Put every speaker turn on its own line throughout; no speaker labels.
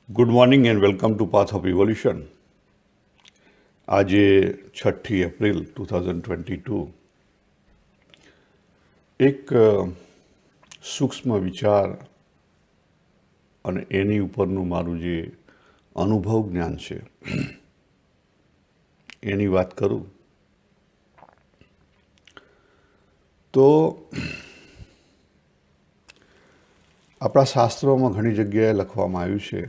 Good morning and welcome to path of evolution. આજે 6 April 2022 એક સૂક્ષ્મ વિચાર અને એની ઉપરનું મારું જે અનુભવ જ્ઞાન છે એની વાત કરું તો આપણા શાસ્ત્રોમાં ઘણી જગ્યાએ લખવામાં આવ્યું છે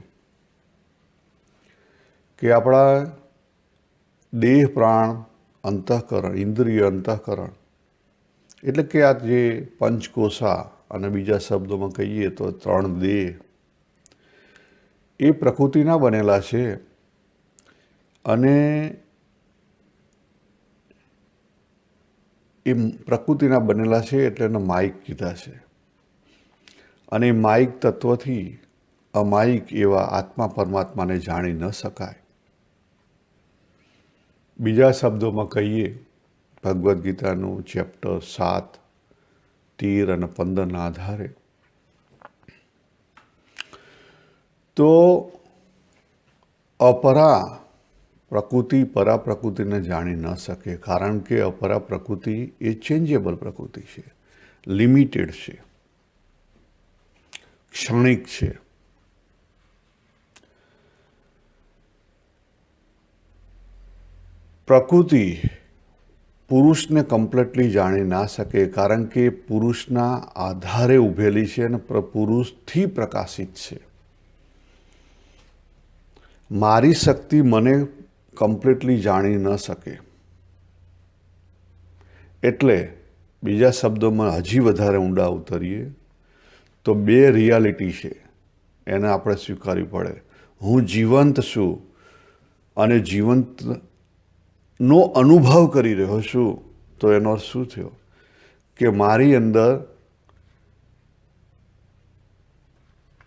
કે આપણા દેહ પ્રાણ અંતઃકરણ ઇન્દ્રિય અંતઃકરણ એટલે કે આ જે પંચકોશા અને બીજા શબ્દોમાં કહીએ તો 3 દેહ એ પ્રકૃતિના બનેલા છે અને એ પ્રકૃતિના બનેલા છે એટલે એને માયિક કીધા છે અને માયિક તત્વથી અમાયિક એવા આત્મા પરમાત્માને જાણી ન શકાય. બીજા શબ્દોમાં કહીએ ભગવદ્ ગીતાનું ચેપ્ટર 7, 13 અને 15ના આધારે તો અપરા પ્રકૃતિ પરા પ્રકૃતિને જાણી ન શકે, કારણ કે અપરા પ્રકૃતિ એ ચેન્જેબલ પ્રકૃતિ છે, લિમિટેડ છે, ક્ષણિક છે. પ્રકૃતિ પુરુષને કમ્પ્લીટલી જાણી ના શકે, કારણ કે પુરુષના આધારે ઊભેલી છે અને પુરુષથી પ્રકાશિત છે. મારી શક્તિ મને કમ્પ્લીટલી જાણી ન શકે. એટલે બીજા શબ્દોમાં હજી વધારે ઊંડા ઉતરીએ તો 2 રિયાલિટી છે, એને આપણે સ્વીકારવી પડે. હું જીવંત છું અને જીવંતનો અનુભવ કરી રહ્યો છું. તો એનો અર્થ શું થયો કે મારી અંદર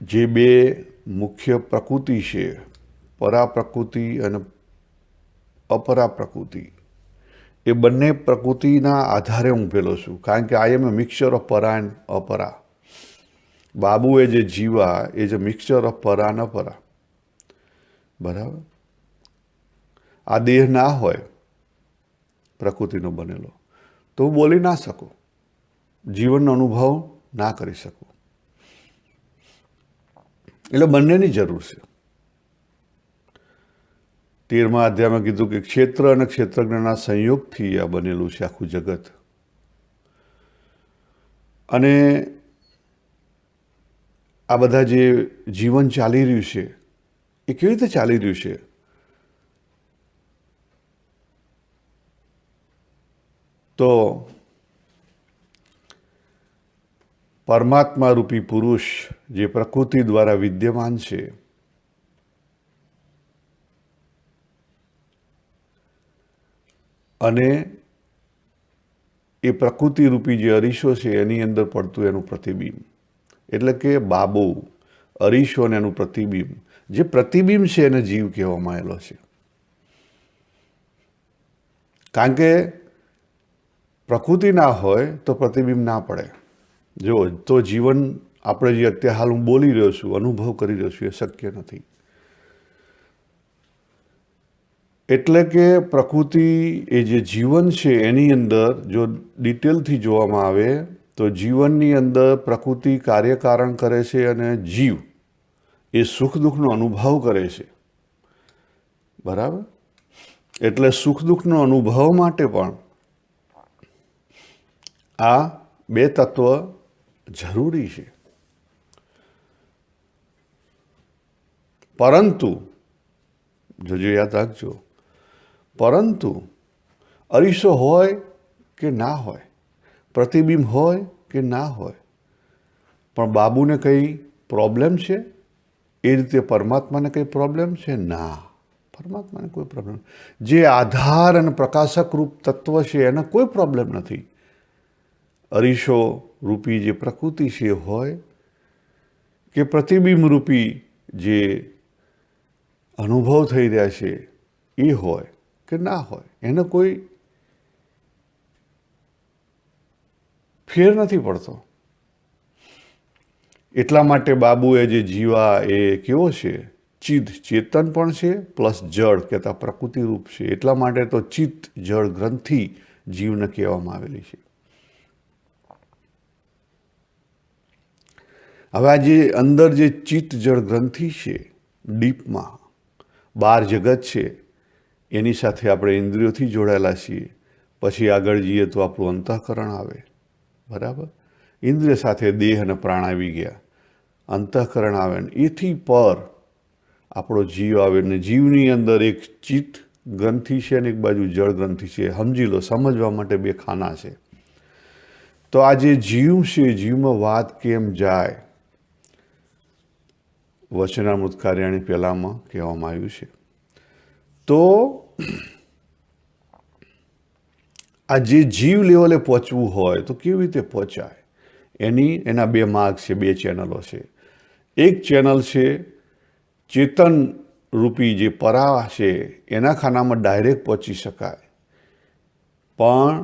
જે 2 મુખ્ય પ્રકૃતિ છે, પરા પ્રકૃતિ અને અપરા પ્રકૃતિ, એ બંને પ્રકૃતિના આધારે હું ઊભેલો છું, કારણ કે આઈ એમ એ મિક્સચર ઓફ પરા એન્ડ અપરા. બાબુએ જે જીવા એ જે મિક્સચર ઓફ પરા અને અપરા. બરાબર. આ દેહ ના હોય પ્રકૃતિનો બનેલો તો હું બોલી ના શકું, જીવનનો અનુભવ ના કરી શકું. એટલે બંનેની જરૂર છે. 13મા અધ્યાયમાં કીધું કે ક્ષેત્ર અને ક્ષેત્રજ્ઞના સંયોગથી આ બનેલું છે આખું જગત. અને આ બધા જે જીવન ચાલી રહ્યું છે એ કેવી રીતે ચાલી રહ્યું છે? તો પરમાત્મા રૂપી પુરુષ જે પ્રકૃતિ દ્વારા વિદ્યમાન છે અને એ પ્રકૃતિ રૂપી જે અરીસો છે એની અંદર પડતું એનું પ્રતિબિંબ, એટલે કે બાબુ, અરીસો અને એનું પ્રતિબિંબ. જે પ્રતિબિંબ છે એને જીવ કહેવામાં આવેલો છે, કારણ કે પ્રકૃતિ ના હોય તો પ્રતિબિંબ ના પડે. જો તો જીવન આપણે જે અત્યારે હાલ હું બોલી રહ્યો છું, અનુભવ કરી રહ્યો છું, એ શક્ય નથી. એટલે કે પ્રકૃતિ એ જે જીવન છે એની અંદર જો ડિટેલથી જોવામાં આવે તો જીવનની અંદર પ્રકૃતિ કાર્યકારણ કરે છે અને જીવ એ સુખ દુઃખનો અનુભવ કરે છે. બરાબર. એટલે સુખ દુઃખનો અનુભવ માટે પણ આ 2 તત્વ જરૂરી છે. પરંતુ જોજો, યાદ રાખજો, પરંતુ અરીસો હોય કે ના હોય, પ્રતિબિંબ હોય કે ના હોય, પણ બાબુને કંઈ પ્રોબ્લેમ છે? એ રીતે પરમાત્માને કંઈ પ્રોબ્લેમ છે? ના, પરમાત્માને કોઈ પ્રોબ્લેમ. જે આધાર અને પ્રકાશક રૂપ તત્વ છે એને કોઈ પ્રોબ્લેમ નથી. અરીસો રૂપી જે પ્રકૃતિ છે હોય કે પ્રતિબિંબ રૂપી જે અનુભવ થઈ રહ્યા છે એ હોય કે ના હોય, એને કોઈ ફેર નથી પડતો. એટલા માટે બાબુએ જે જીવા એ કેવો છે ચિદ ચેતન પણ છે પ્લસ જળ કહેતા પ્રકૃતિ રૂપ છે. એટલા માટે તો ચિત્ત જળ ગ્રંથિ જીવને કહેવામાં આવેલી છે. હવે આ જે અંદર જે ચિત્ત જળ ગ્રંથિ છે ડીપમાં, બાર જગત છે, એની સાથે આપણે ઇન્દ્રિયોથી જોડાયેલા છીએ. પછી આગળ જઈએ તો આપણું અંતઃકરણ આવે, બરાબર. ઇન્દ્રિય સાથે દેહ અને પ્રાણ આવી ગયા, અંતઃકરણ આવે ને એથી પર આપણો જીવ આવે ને જીવની અંદર એક ચિત્ત ગ્રંથિ છે અને એક બાજુ જળ ગ્રંથિ છે. સમજી લો, સમજવા માટે બે ખાના છે. તો આ જે જીવ છે, જીવમાં વાત કેમ જાય, વચનામૃત કાર્યાણી પહેલામાં કહેવામાં આવ્યું છે. તો આ જે જીવ લેવલે પહોંચવું હોય તો કેવી રીતે પહોંચાય, એના બે માર્ગ છે, બે ચેનલો છે. એક ચેનલ છે ચેતન રૂપી જે પરા છે એના ખાનામાં ડાયરેક્ટ પહોંચી શકાય, પણ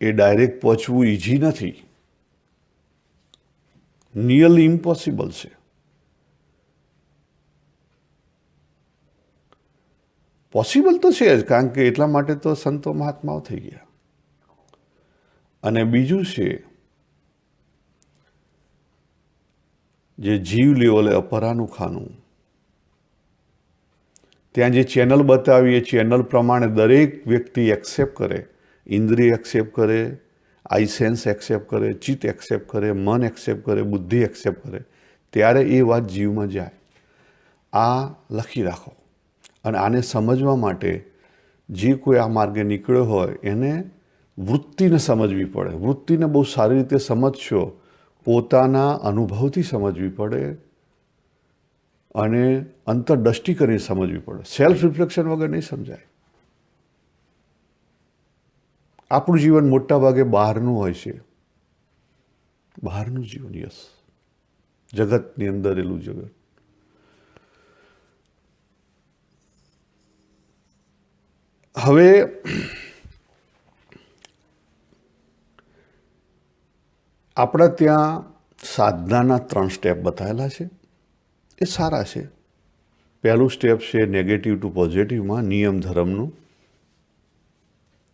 એ ડાયરેક્ટ પહોંચવું ઇઝી નથી, નિયરલી ઇમ્પોસિબલ છે. પોસિબલ તો છે જ, કારણ કે એટલા માટે તો સંતો મહાત્માઓ થઈ ગયા. અને બીજું છે જે જીવ લેવલે અપરાનું ખાનું, ત્યાં જે ચેનલ બતાવી એ ચેનલ પ્રમાણે દરેક વ્યક્તિ એક્સેપ્ટ કરે, ઇન્દ્રિય એક્સેપ્ટ કરે, આઈ સેન્સ એક્સેપ્ટ કરે, ચિત્ત એક્સેપ્ટ કરે, મન એક્સેપ્ટ કરે, બુદ્ધિ એક્સેપ્ટ કરે, ત્યારે એ વાત જીવમાં જાય. આ લખી રાખો. અને આને સમજવા માટે જે કોઈ આ માર્ગે નીકળ્યો હોય એને વૃત્તિને સમજવી પડે. વૃત્તિને બહુ સારી રીતે સમજશો, પોતાના અનુભવથી સમજવી પડે અને અંતરદ્રષ્ટિ કરીને સમજવી પડે. સેલ્ફ રિફ્લેક્શન વગર નહીં સમજાય. આપણું જીવન મોટા ભાગે બહારનું હોય છે, બહારનું જીવન. યસ, જગતની અંદર એલું જગત. હવે આપણા ત્યાં સાધનાના 3 સ્ટેપ બતાવેલા છે, એ સારા છે. પહેલું સ્ટેપ છે નેગેટિવ ટુ પોઝિટિવમાં નિયમ ધર્મનું.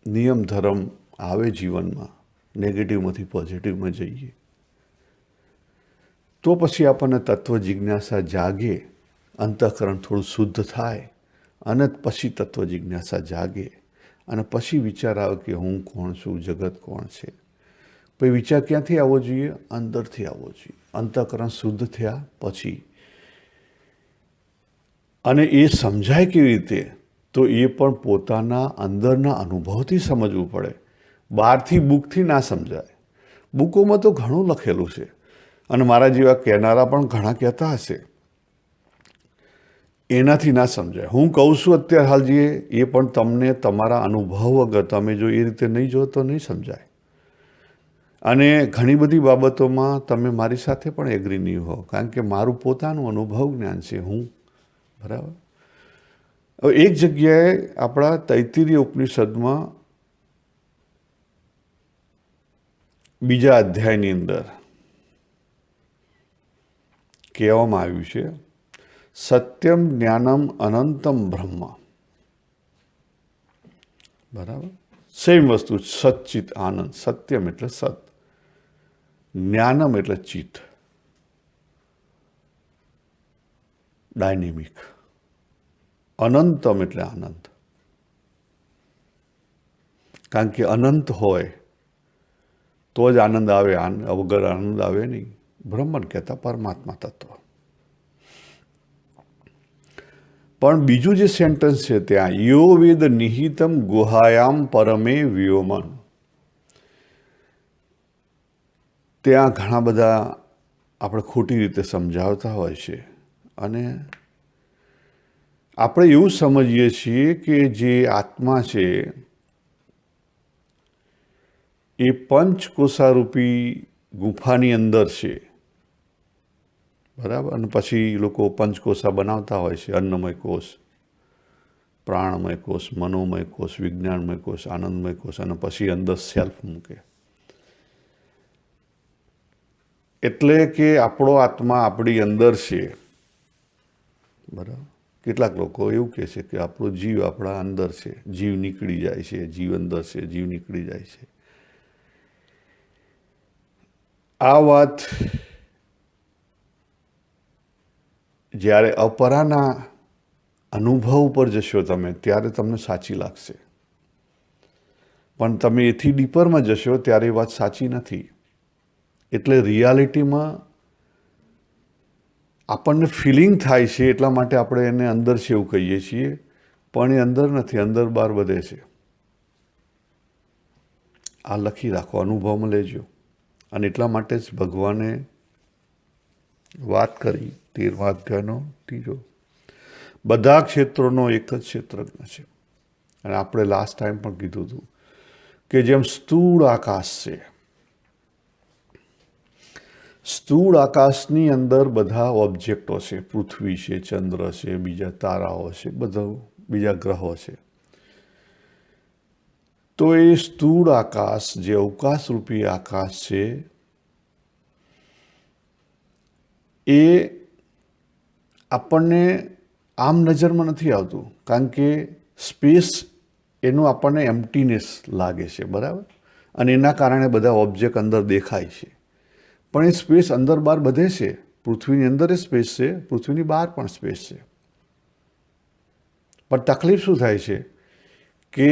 નિયમ ધર્મ આવે જીવનમાં, નેગેટિવમાંથી પોઝિટિવમાં જઈએ તો પછી આપણને તત્વ જિજ્ઞાસા જાગે, અંતઃકરણ થોડું શુદ્ધ થાય અને પછી તત્વ જિજ્ઞાસા જાગે અને પછી વિચાર આવે કે હું કોણ છું, જગત કોણ છે. પછી વિચાર ક્યાંથી આવવો જોઈએ? અંદરથી આવવો જોઈએ. અંતઃકરણ શુદ્ધ થયા પછી. અને એ સમજાય કેવી રીતે? તો એ પણ પોતાના અંદરના અનુભવથી સમજવું પડે. બહારથી બુકથી ના સમજાય. બુકોમાં તો ઘણું લખેલું છે અને મારા જેવા કહેનારા પણ ઘણા કહેતા હશે, એનાથી ના સમજાય. હું કહું છું અત્યારે હાલ જે, એ પણ તમને તમારા અનુભવ વગર તમે જો એ રીતે નહીં જો તો નહીં સમજાય. અને ઘણી બધી બાબતોમાં તમે મારી સાથે પણ એગ્રી નહીં હો, કારણ કે મારું પોતાનું અનુભવ જ્ઞાન છે. હું બરાબર. હવે એક જગ્યાએ આપણા તૈત્તિરીય ઉપનિષદમાં બીજા અધ્યાયની અંદર કહેવામાં આવ્યું છે સત્યમ જ્ઞાનમ અનંતમ બ્રહ્મ. બરાબર. સેમ વસ્તુ, સચ્ચિત આનંદ. સત્યમ એટલે સત, જ્ઞાનમ એટલે ચિત્ત, ડાયનેમિક. અનંતમ એટલે આનંદ, કારણ કે અનંત હોય તો જ આનંદ આવે, વગર આનંદ આવે નહીં. બ્રહ્મન કહેતા પરમાત્મા તત્વ. પણ બીજું જે સેન્ટન્સ છે ત્યાં યો વેદ નિહિતમ ગુહાયામ પરમે વ્યોમન, ત્યાં ઘણા બધા આપણે ખોટી રીતે સમજાવતા હોય છે અને આપણે એવું સમજીએ છીએ કે જે આત્મા છે એ પંચકોશારૂપી ગુફાની અંદર છે, બરાબર. અને પછી લોકો પંચકોશા બનાવતા હોય છે, અન્નમય કોષ, પ્રાણમય કોષ, મનોમય કોષ, વિજ્ઞાનમય કોષ, આનંદમય કોષ, અને પછી અંદર સેલ્ફ મૂકે. એટલે કે આપણો આત્મા આપણી અંદર છે બરાબર. કેટલાક લોકો એવું કહે છે કે આપણો જીવ આપણા અંદર છે, જીવ નીકળી જાય છે, જીવ અંદર છે, જીવ નીકળી જાય છે. આ વાત જ્યારે અપરાના અનુભવ ઉપર જશો તમે ત્યારે તમને સાચી લાગશે, પણ તમે એથી ડીપરમાં જશો ત્યારે એ વાત સાચી નથી. એટલે રિયાલિટીમાં આપણને ફિલિંગ થાય છે એટલા માટે આપણે એને અંદર છે એવું કહીએ છીએ, પણ એ અંદર નથી, અંદર બહાર બધે છે. આ લખી રાખો, અનુભવમાં લેજો. અને એટલા માટે જ ભગવાને વાત કરી 13મા અધ્યાયનો 3. બધા ક્ષેત્રોનો એક જ ક્ષેત્રજ્ઞ છે. અને આપણે લાસ્ટ ટાઈમ પણ કીધું હતું કે જેમ સ્થૂળ આકાશ છે, સ્થૂળ આકાશની અંદર બધા ઓબ્જેક્ટો છે, પૃથ્વી છે, ચંદ્ર છે, બીજા તારાઓ છે, બધા બીજા ગ્રહો છે. તો એ સ્થૂળ આકાશ જે અવકાશરૂપી આકાશ છે એ આપણને આમ નજરમાં નથી આવતું, કારણ કે સ્પેસ એનું આપણને એમ્પ્ટીનેસ લાગે છે, બરાબર. અને એના કારણે બધા ઓબ્જેક્ટ અંદર દેખાય છે. પણ એ સ્પેસ અંદર બહાર બધે છે. પૃથ્વીની અંદર સ્પેસ છે, પૃથ્વીની બહાર પણ સ્પેસ છે. પણ તકલીફ શું થાય છે કે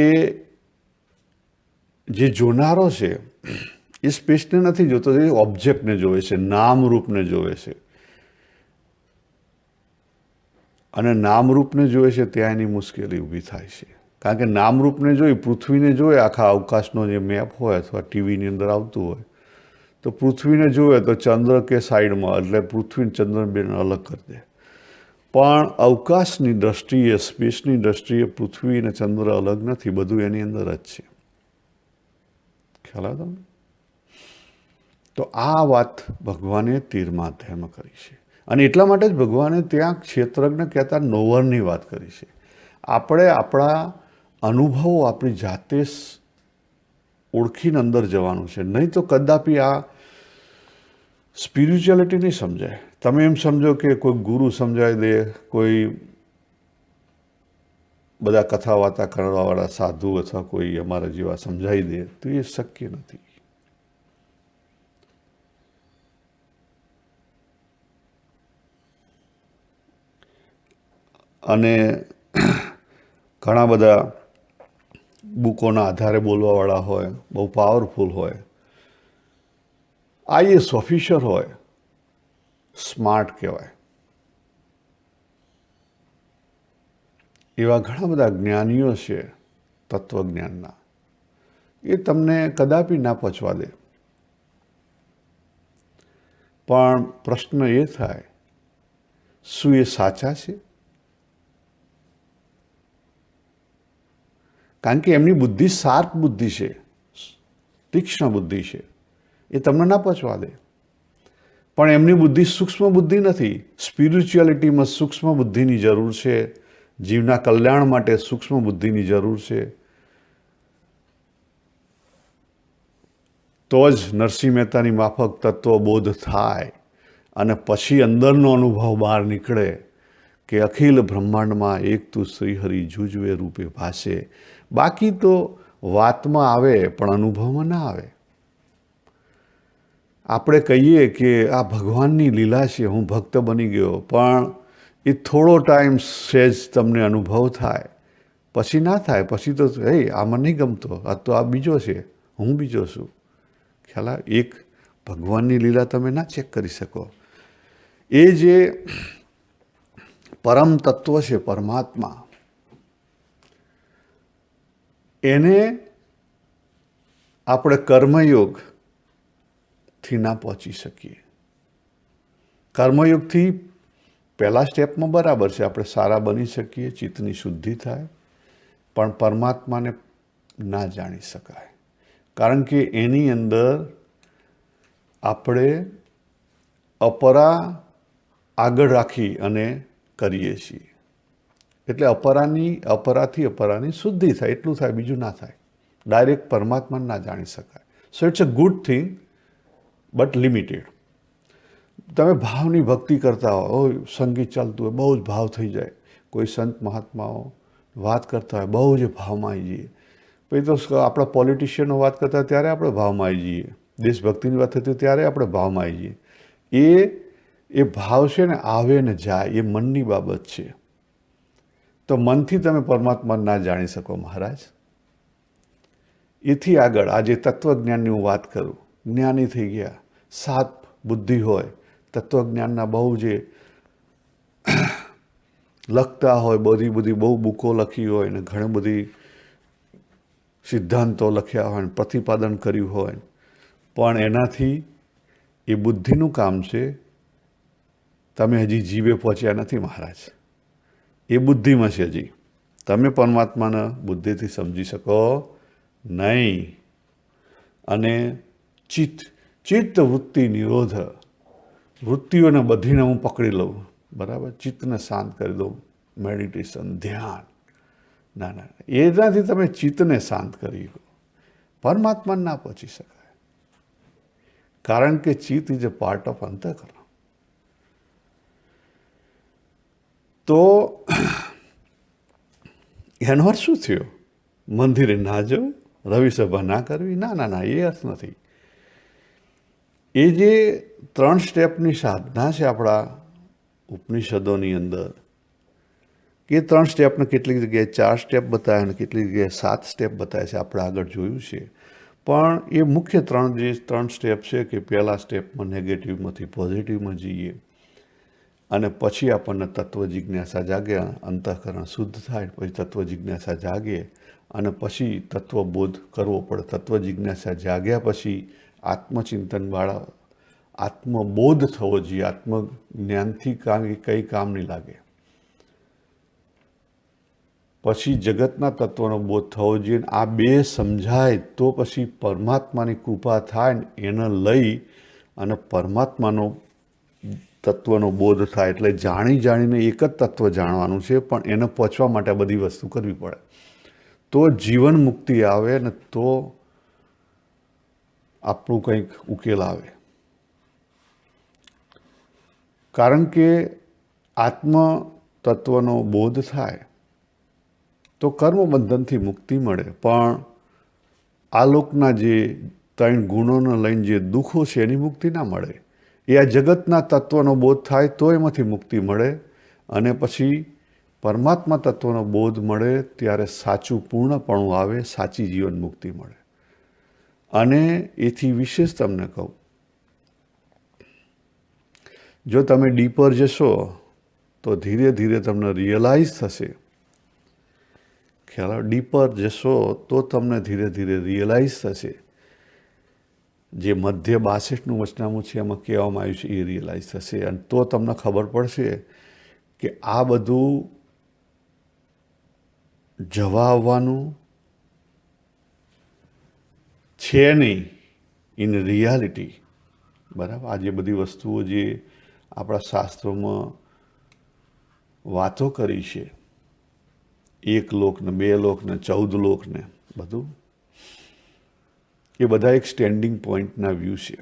જે જોનારો છે એ સ્પેસને નથી જોતો, એ ઓબ્જેક્ટને જોવે છે, નામરૂપને જોવે છે. અને નામરૂપને જોવે છે ત્યાં એની મુશ્કેલી ઊભી થાય છે. કારણ કે નામરૂપને જોઈ, પૃથ્વીને જોઈ, આખા અવકાશનો જે મેપ હોય અથવા ટીવીની અંદર આવતું હોય, તો પૃથ્વીને જોવે તો ચંદ્ર કે સાઈડમાં, એટલે પૃથ્વી ચંદ્ર બેને અલગ કરી દે. પણ અવકાશની દ્રષ્ટિએ, સ્પેસની દ્રષ્ટિએ પૃથ્વી અને ચંદ્ર અલગ નથી, બધું એની અંદર જ છે. ખ્યાલ આવે તમને? તો આ વાત ભગવાને 13મા અધ્યાયમાં કરી છે. અને એટલા માટે જ ભગવાને ત્યાં ક્ષેત્રજ્ઞ કહેતા નોવરની વાત કરી છે. આપણે આપણા અનુભવો આપણી જાતે ઓળખીને અંદર જવાનું છે, નહીં તો કદાપી આ સ્પિરિચ્યુઆલિટી નહીં સમજાય. તમે એમ સમજો કે કોઈ ગુરુ સમજાવી દે, કોઈ બધા કથા વાર્તા કરવાવાળા સાધુ અથવા કોઈ અમારા જેવા સમજાવી દે, તો એ શક્ય નથી. અને ઘણા બધા બુકોના આધારે બોલવાવાળા હોય, બહુ પાવરફુલ હોય, આઈએસ ઓફિસર હોય, સ્માર્ટ કહેવાય, એવા ઘણા બધા જ્ઞાનીઓ છે તત્વજ્ઞાનના, એ તમને કદાપી ના પચવા દે. પણ પ્રશ્ન એ થાય, શું એ સાચા છે? કારણ કે એમની બુદ્ધિ શાર્પ બુદ્ધિ છે, તીક્ષ્ણ બુદ્ધિ છે, એ તમને ના પચવા દે. પણ એમની બુદ્ધિ સૂક્ષ્મ બુદ્ધિ નથી. સ્પિરિચ્યુઆલિટીમાં સૂક્ષ્મ બુદ્ધિની જરૂર છે. જીવના કલ્યાણ માટે સૂક્ષ્મ બુદ્ધિની જરૂર છે. તો જ નરસિંહ મહેતાની માફક તત્વબોધ થાય અને પછી અંદરનો અનુભવ બહાર નીકળે કે અખિલ બ્રહ્માંડમાં એક તું શ્રીહરિ જુજવે રૂપે ભાસે. બાકી તો વાતમાં આવે પણ અનુભવમાં ના આવે. આપણે કહીએ કે આ ભગવાનની લીલા છે, હું ભક્ત બની ગયો, પણ એ થોડો ટાઈમ સહેજ તમને અનુભવ થાય, પછી ના થાય. પછી તો આ મને નહીં ગમતો, આ તો આ બીજો છે, હું બીજો છું. ખ્યાલ આવે? એક ભગવાનની લીલા તમે ના ચેક કરી શકો. એ જે પરમ તત્વ છે, પરમાત્મા, એને આપણે કર્મયોગથી ના પહોંચી શકીએ. કર્મયોગથી પહેલા સ્ટેપમાં બરાબર છે, આપણે સારા બની શકીએ, ચિત્તની શુદ્ધિ થાય, પણ પરમાત્માને ના જાણી શકાય. કારણ કે એની અંદર આપણે અપરા આગળ રાખી અને કરીએ છીએ. એટલે અપરાથી અપરાની શુદ્ધિ થાય, એટલું થાય, બીજું ના થાય. ડાયરેક્ટ પરમાત્માને ના જાણી શકાય. So it's a good thing but limited. તમે ભાવની ભક્તિ કરતા હોય, સંગીત ચાલતું હોય, બહુ જ ભાવ થઈ જાય. કોઈ સંત મહાત્માઓ વાત કરતા હોય, બહુ જ ભાવમાં આવી જઈએ. પછી તો આપણા પોલિટિશિયનો વાત કરતા હોય ત્યારે આપણે ભાવમાં આવી જઈએ. દેશભક્તિની વાત થતી ત્યારે આપણે ભાવમાં આવી જઈએ. એ ભાવ છે ને, આવે ને જાય, એ મનની બાબત છે. તો મનથી તમે પરમાત્મા ના જાણી શકો મહારાજ. એથી આગળ આજે તત્વજ્ઞાનની હું વાત કરું. જ્ઞાની થઈ ગયા, સાત બુદ્ધિ હોય, તત્વજ્ઞાનના બહુ જે લખતા હોય, બધી બહુ બુકો લખી હોય ને ઘણી બધી સિદ્ધાંતો લખ્યા હોય ને પ્રતિપાદન કર્યું હોય, પણ એનાથી એ બુદ્ધિનું કામ છે. તમે હજી જીવે પહોંચ્યા નથી મહારાજ. એ બુદ્ધિમાં છે હજી. તમે પરમાત્માને બુદ્ધિથી સમજી શકો નહીં. અને ચિત્ત વૃત્તિ નિરોધ, વૃત્તિઓને બધીને હું પકડી લઉં, બરાબર, ચિત્તને શાંત કરી દઉં, મેડિટેશન, ધ્યાન. ના, એનાથી તમે ચિત્તને શાંત કરી દો, પરમાત્માને ના પહોંચી શકાય. કારણ કે ચિત્ત ઇઝ અ પાર્ટ ઓફ અંતઃકરણ. તો એનો અર્થ શું થયો? મંદિરે ના જવું, રવિ સભા ના કરવી? ના, એ અર્થ નથી. એ જે 3 સ્ટેપની સાધના છે આપણા ઉપનિષદોની અંદર, એ 3 સ્ટેપને કેટલીક જગ્યાએ 4 સ્ટેપ બતાવે અને કેટલીક જગ્યાએ 7 સ્ટેપ બતાવે છે. આપણે આગળ જોયું છે. પણ એ મુખ્ય 3 સ્ટેપ છે કે પહેલા સ્ટેપમાં નેગેટિવમાંથી પોઝિટિવમાં જઈએ અને પછી આપણને તત્વ જિજ્ઞાસા જાગે, અંતઃકરણ શુદ્ધ થાય, પછી તત્વ જિજ્ઞાસા જાગે અને પછી તત્વબોધ કરવો પડે. તત્વ જિજ્ઞાસા જાગ્યા પછી આત્મચિંતનવાળા આત્મબોધ થવો જોઈએ. આત્મજ્ઞાનથી કંઈ કામ નહીં લાગે. પછી જગતના તત્વનો બોધ થવો જોઈએ. આ બે સમજાય તો પછી પરમાત્માની કૃપા થાય ને એને લઈ અને પરમાત્માનો તત્વનો બોધ થાય. એટલે જાણીને એક જ તત્વ જાણવાનું છે, પણ એને પહોંચવા માટે બધી વસ્તુ કરવી પડે. તો જીવન મુક્તિ આવે ને તો આપણું કંઈક ઉકેલ આવે. કારણ કે આત્મ તત્વનો બોધ થાય તો કર્મબંધનથી મુક્તિ મળે. પણ આ લોકના જે 3 ગુણોને લઈને જે દુઃખો છે એની મુક્તિ ના મળે. એ આ જગતના તત્વનો બોધ થાય તો એમાંથી મુક્તિ મળે. અને પછી પરમાત્મા તત્વનો બોધ મળે ત્યારે સાચું પૂર્ણપણું આવે, સાચી જીવન મુક્તિ મળે. અને એથી વિશેષ તમને કહું, જો તમે ડીપર જશો તો ધીરે ધીરે તમને રિયલાઇઝ થશે. ખ્યાલ, ડીપર જશો તો તમને ધીરે ધીરે રિયલાઇઝ થશે. જે મધ્ય 62નું વચનામું છે એમાં કહેવામાં આવ્યું છે એ રિયલાઇઝ થશે. અને તો તમને ખબર પડશે કે આ બધું જવા આવવાનું છે નહીં ઇન રિયાલિટી. બરાબર, આ જે બધી વસ્તુઓ જે આપણા શાસ્ત્રોમાં વાતો કરી છે, 1 લોક ને 2 લોક ને 14 લોક ને બધું, એ બધા એક સ્ટેન્ડિંગ પોઈન્ટના વ્યૂ છે.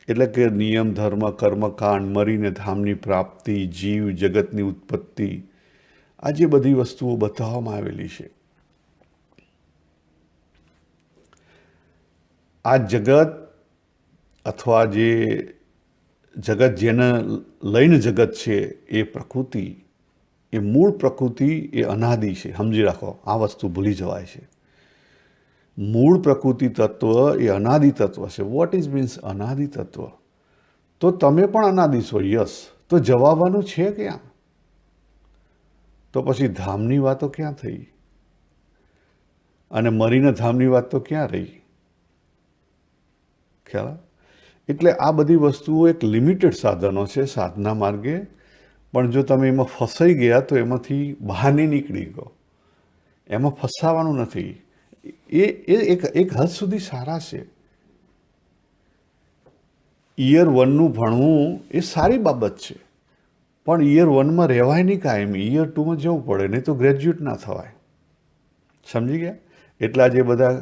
એટલે કે નિયમ, ધર્મ, કર્મકાંડ, મરીને ધામની પ્રાપ્તિ, જીવ, જગતની ઉત્પત્તિ, આ જે બધી વસ્તુઓ બતાવવામાં આવેલી છે. આ જગત અથવા જે જગત જેને લઈને જગત છે એ પ્રકૃતિ, એ મૂળ પ્રકૃતિ એ અનાદિ છે. સમજી રાખો, આ વસ્તુ ભૂલી જવાય છે. મૂળ પ્રકૃતિ તત્વ એ અનાદિ તત્વ છે. વોટ ઇઝ મીન્સ અનાદિ તત્વ? તો તમે પણ અનાદિ છો. યસ. તો જવાબવાનું છે ક્યાં? તો પછી ધામની વાતો ક્યાં થઈ? અને મરીને ધામની વાત તો ક્યાં રહી? ખ્યાલ? એટલે આ બધી વસ્તુઓ એક લિમિટેડ સાધનો છે સાધના માર્ગે. પણ જો તમે એમાં ફસાઈ ગયા તો એમાંથી બહાર નહીં નીકળી ગયો. એમાં ફસાવાનું નથી. એ એક હદ સુધી સારા છે. યર 1નું ભણવું એ સારી બાબત છે, પણ યર 1માં રહેવાય નહીં કાયમી. યર 2માં જવું પડે, નહીં તો ગ્રેજ્યુએટ ના થવાય. સમજી ગયા? એટલા જે બધા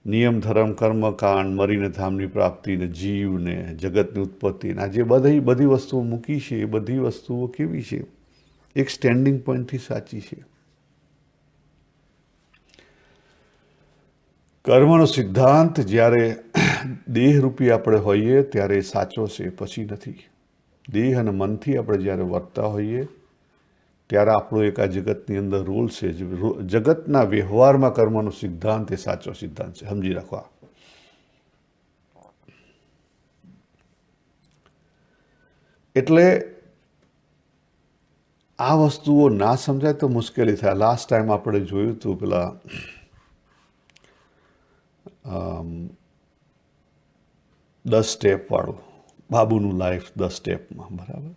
નિયમ ધર્મ કર્મકાંડ, મરીને ધામની પ્રાપ્તિ ને જીવ ને જગતની ઉત્પત્તિ આ જે બધી વસ્તુઓ મૂકી છે એ બધી વસ્તુઓ કેવી છે? એક સ્ટેન્ડિંગ પોઈન્ટથી સાચી છે. કર્મનો સિદ્ધાંત જ્યારે દેહરૂપી આપણે હોઈએ ત્યારે સાચો છે, પછી નથી. દેહ અને મનથી આપણે જ્યારે વર્તતા હોઈએ ત્યારે આપણો એક આ જગતની અંદર રોલ છે. જગતના વ્યવહારમાં કર્મનો સિદ્ધાંત એ સાચો સિદ્ધાંત છે, સમજી રાખો. એટલે આ વસ્તુઓ ના સમજાય તો મુશ્કેલી થાય. લાસ્ટ ટાઈમ આપણે જોયું હતું પેલા 10 સ્ટેપવાળું બાબુનું લાઈફ 10 સ્ટેપમાં, બરાબર?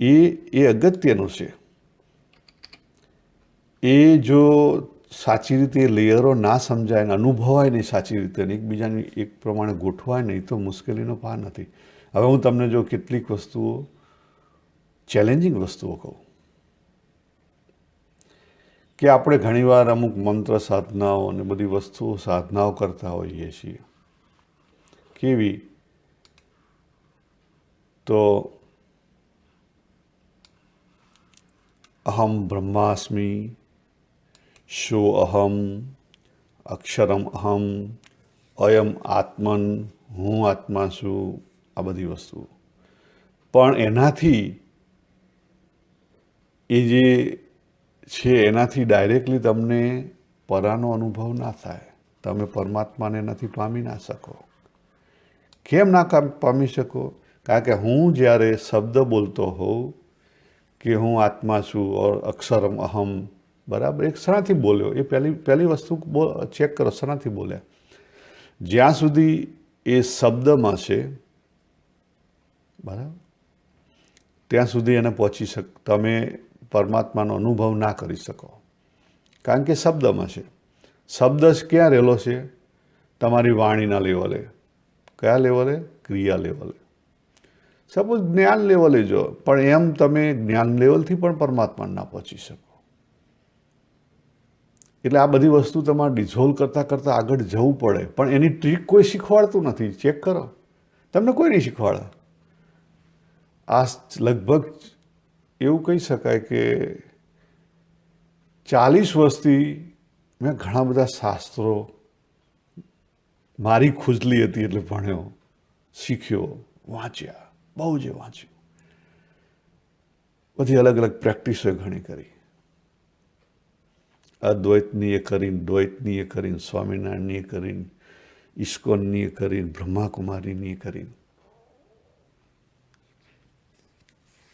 એ અગત્યનું છે. એ જો સાચી રીતે લેયરો ના સમજાય ને અનુભવાય નહીં સાચી રીતે, એકબીજાની એક પ્રમાણે ગોઠવાય નહીં તો મુશ્કેલીનો પાર નથી. હવે હું તમને જો કેટલીક વસ્તુઓ, ચેલેન્જિંગ વસ્તુઓ કહું કે આપણે ઘણીવાર અમુક મંત્ર સાધનાઓ અને બધી વસ્તુઓ સાધનાઓ કરતા હોઈએ છીએ. કેવી? તો અહમ બ્રહ્માસ્મિ, શો અહમ, અક્ષરમ અહમ, અયમ આત્મન, હું આત્મા છું, આ બધી વસ્તુઓ. પણ એનાથી એ જે છે એનાથી ડાયરેક્ટલી તમને પરાનો અનુભવ ના થાય. તમે પરમાત્માને નથી પામી ના શકો. કેમ ના પામી શકો? કારણ કે હું જ્યારે શબ્દ બોલતો હોઉં કે હું આત્મા છું ઓર અક્ષરમ અહમ, બરાબર, એક શેનાથી બોલ્યો? એ પહેલી વસ્તુ ચેક કરો, શેનાથી બોલ્યા? જ્યાં સુધી એ શબ્દમાં છે, બરાબર, ત્યાં સુધી એને પહોંચી તમે પરમાત્માનો અનુભવ ના કરી શકો. કારણ કે શબ્દમાં છે. શબ્દ ક્યાં રહેલો છે? તમારી વાણીના લેવલે. કયા લેવલે? ક્રિયા લેવલે. સપોઝ જ્ઞાન લેવલે જો, પણ એમ તમે જ્ઞાન લેવલથી પણ પરમાત્માને ના પહોંચી શકો. એટલે આ બધી વસ્તુ તમારે ડિઝોલ્વ કરતાં કરતાં આગળ જવું પડે. પણ એની ટ્રીક કોઈ શીખવાડતું નથી. ચેક કરો, તમને કોઈ નહીં શીખવાડે. આ લગભગ એવું કહી શકાય કે 40 વર્ષથી મેં ઘણા બધા શાસ્ત્રો, મારી ખુજલી હતી એટલે ભણ્યો, શીખ્યો, વાંચ્યા, બહુ જ વાંચ્યું. બધી અલગ અલગ પ્રેક્ટિસો ઘણી કરી. અદ્વૈતની એ કરીને, દ્વૈતની એ કરીને, સ્વામિનારાયણની એ કરીને, ઇસ્કોનની એ કરીને, બ્રહ્માકુમારીની એ કરીને.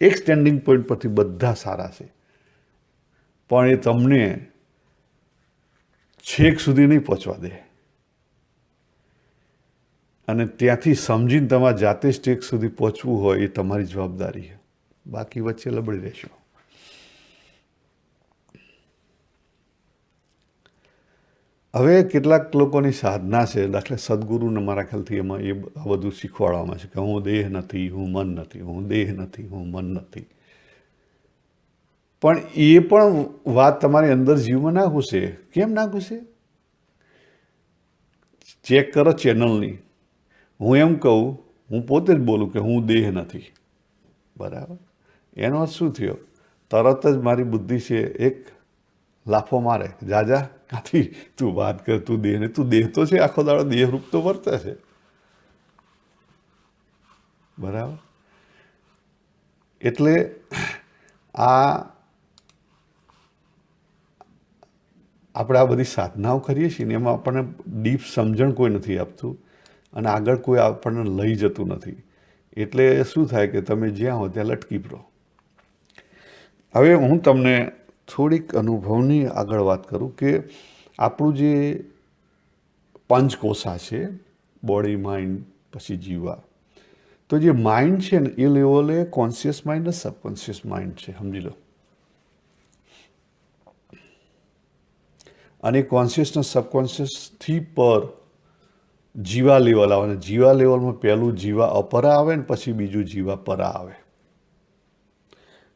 એક સ્ટેન્ડિંગ પોઈન્ટ પરથી બધા સારા છે, પણ એ તમને છેક સુધી નહીં પહોંચવા દે. અને ત્યાંથી સમજીને તમારે જાતે સ્ટેજ સુધી પહોંચવું હોય એ તમારી જવાબદારી છે. બાકી વચ્ચે લબડી રહેશો. હવે કેટલાક લોકોની સાધના છે, દાખલા સદગુરુને મારા ખ્યાલથી એમાં એ આ બધું શીખવાડવામાં છે કે હું દેહ નથી, હું મન નથી, હું દેહ નથી, હું મન નથી. પણ એ પણ વાત તમારી અંદર જીવમાં ના ઘૂસે. કેમ ના ઘૂસે? ચેક કરો ચેનલની. હું એમ કહું, હું પોતે જ બોલું કે હું દેહ નથી, બરાબર, એનો અર્થ શું થયો? તરત જ મારી બુદ્ધિ છે એક લાફો મારે, જા કાથી તું વાત કર, તું દેહ ને, તું દેહ તો છે, આખો દાડો દેહરૂપ તો વર્તે છે, બરાબર. એટલે આપણે આ બધી સાધનાઓ કરીએ છીએ ને એમાં આપણને ડીપ સમજણ કોઈ નથી આપતું અને આગળ કોઈ આપણને લઈ જતું નથી. એટલે શું થાય કે તમે જ્યાં હો ત્યાં લટકી પડો. હવે હું તમને થોડીક અનુભવની આગળ વાત કરું કે આપણું જે પંચકોષા છે, બોડી, માઇન્ડ, પછી જીવા, તો જે માઇન્ડ છે ને એ લેવલે કોન્શિયસ માઇન્ડ અને સબકોન્શિયસ માઇન્ડ છે, સમજી લો. અને કોન્શિયસને સબકોન્શિયસથી પર જીવા લેવલ આવે. અને જીવા લેવલમાં પહેલું જીવા અપરા આવે ને પછી બીજું જીવા પરા આવે.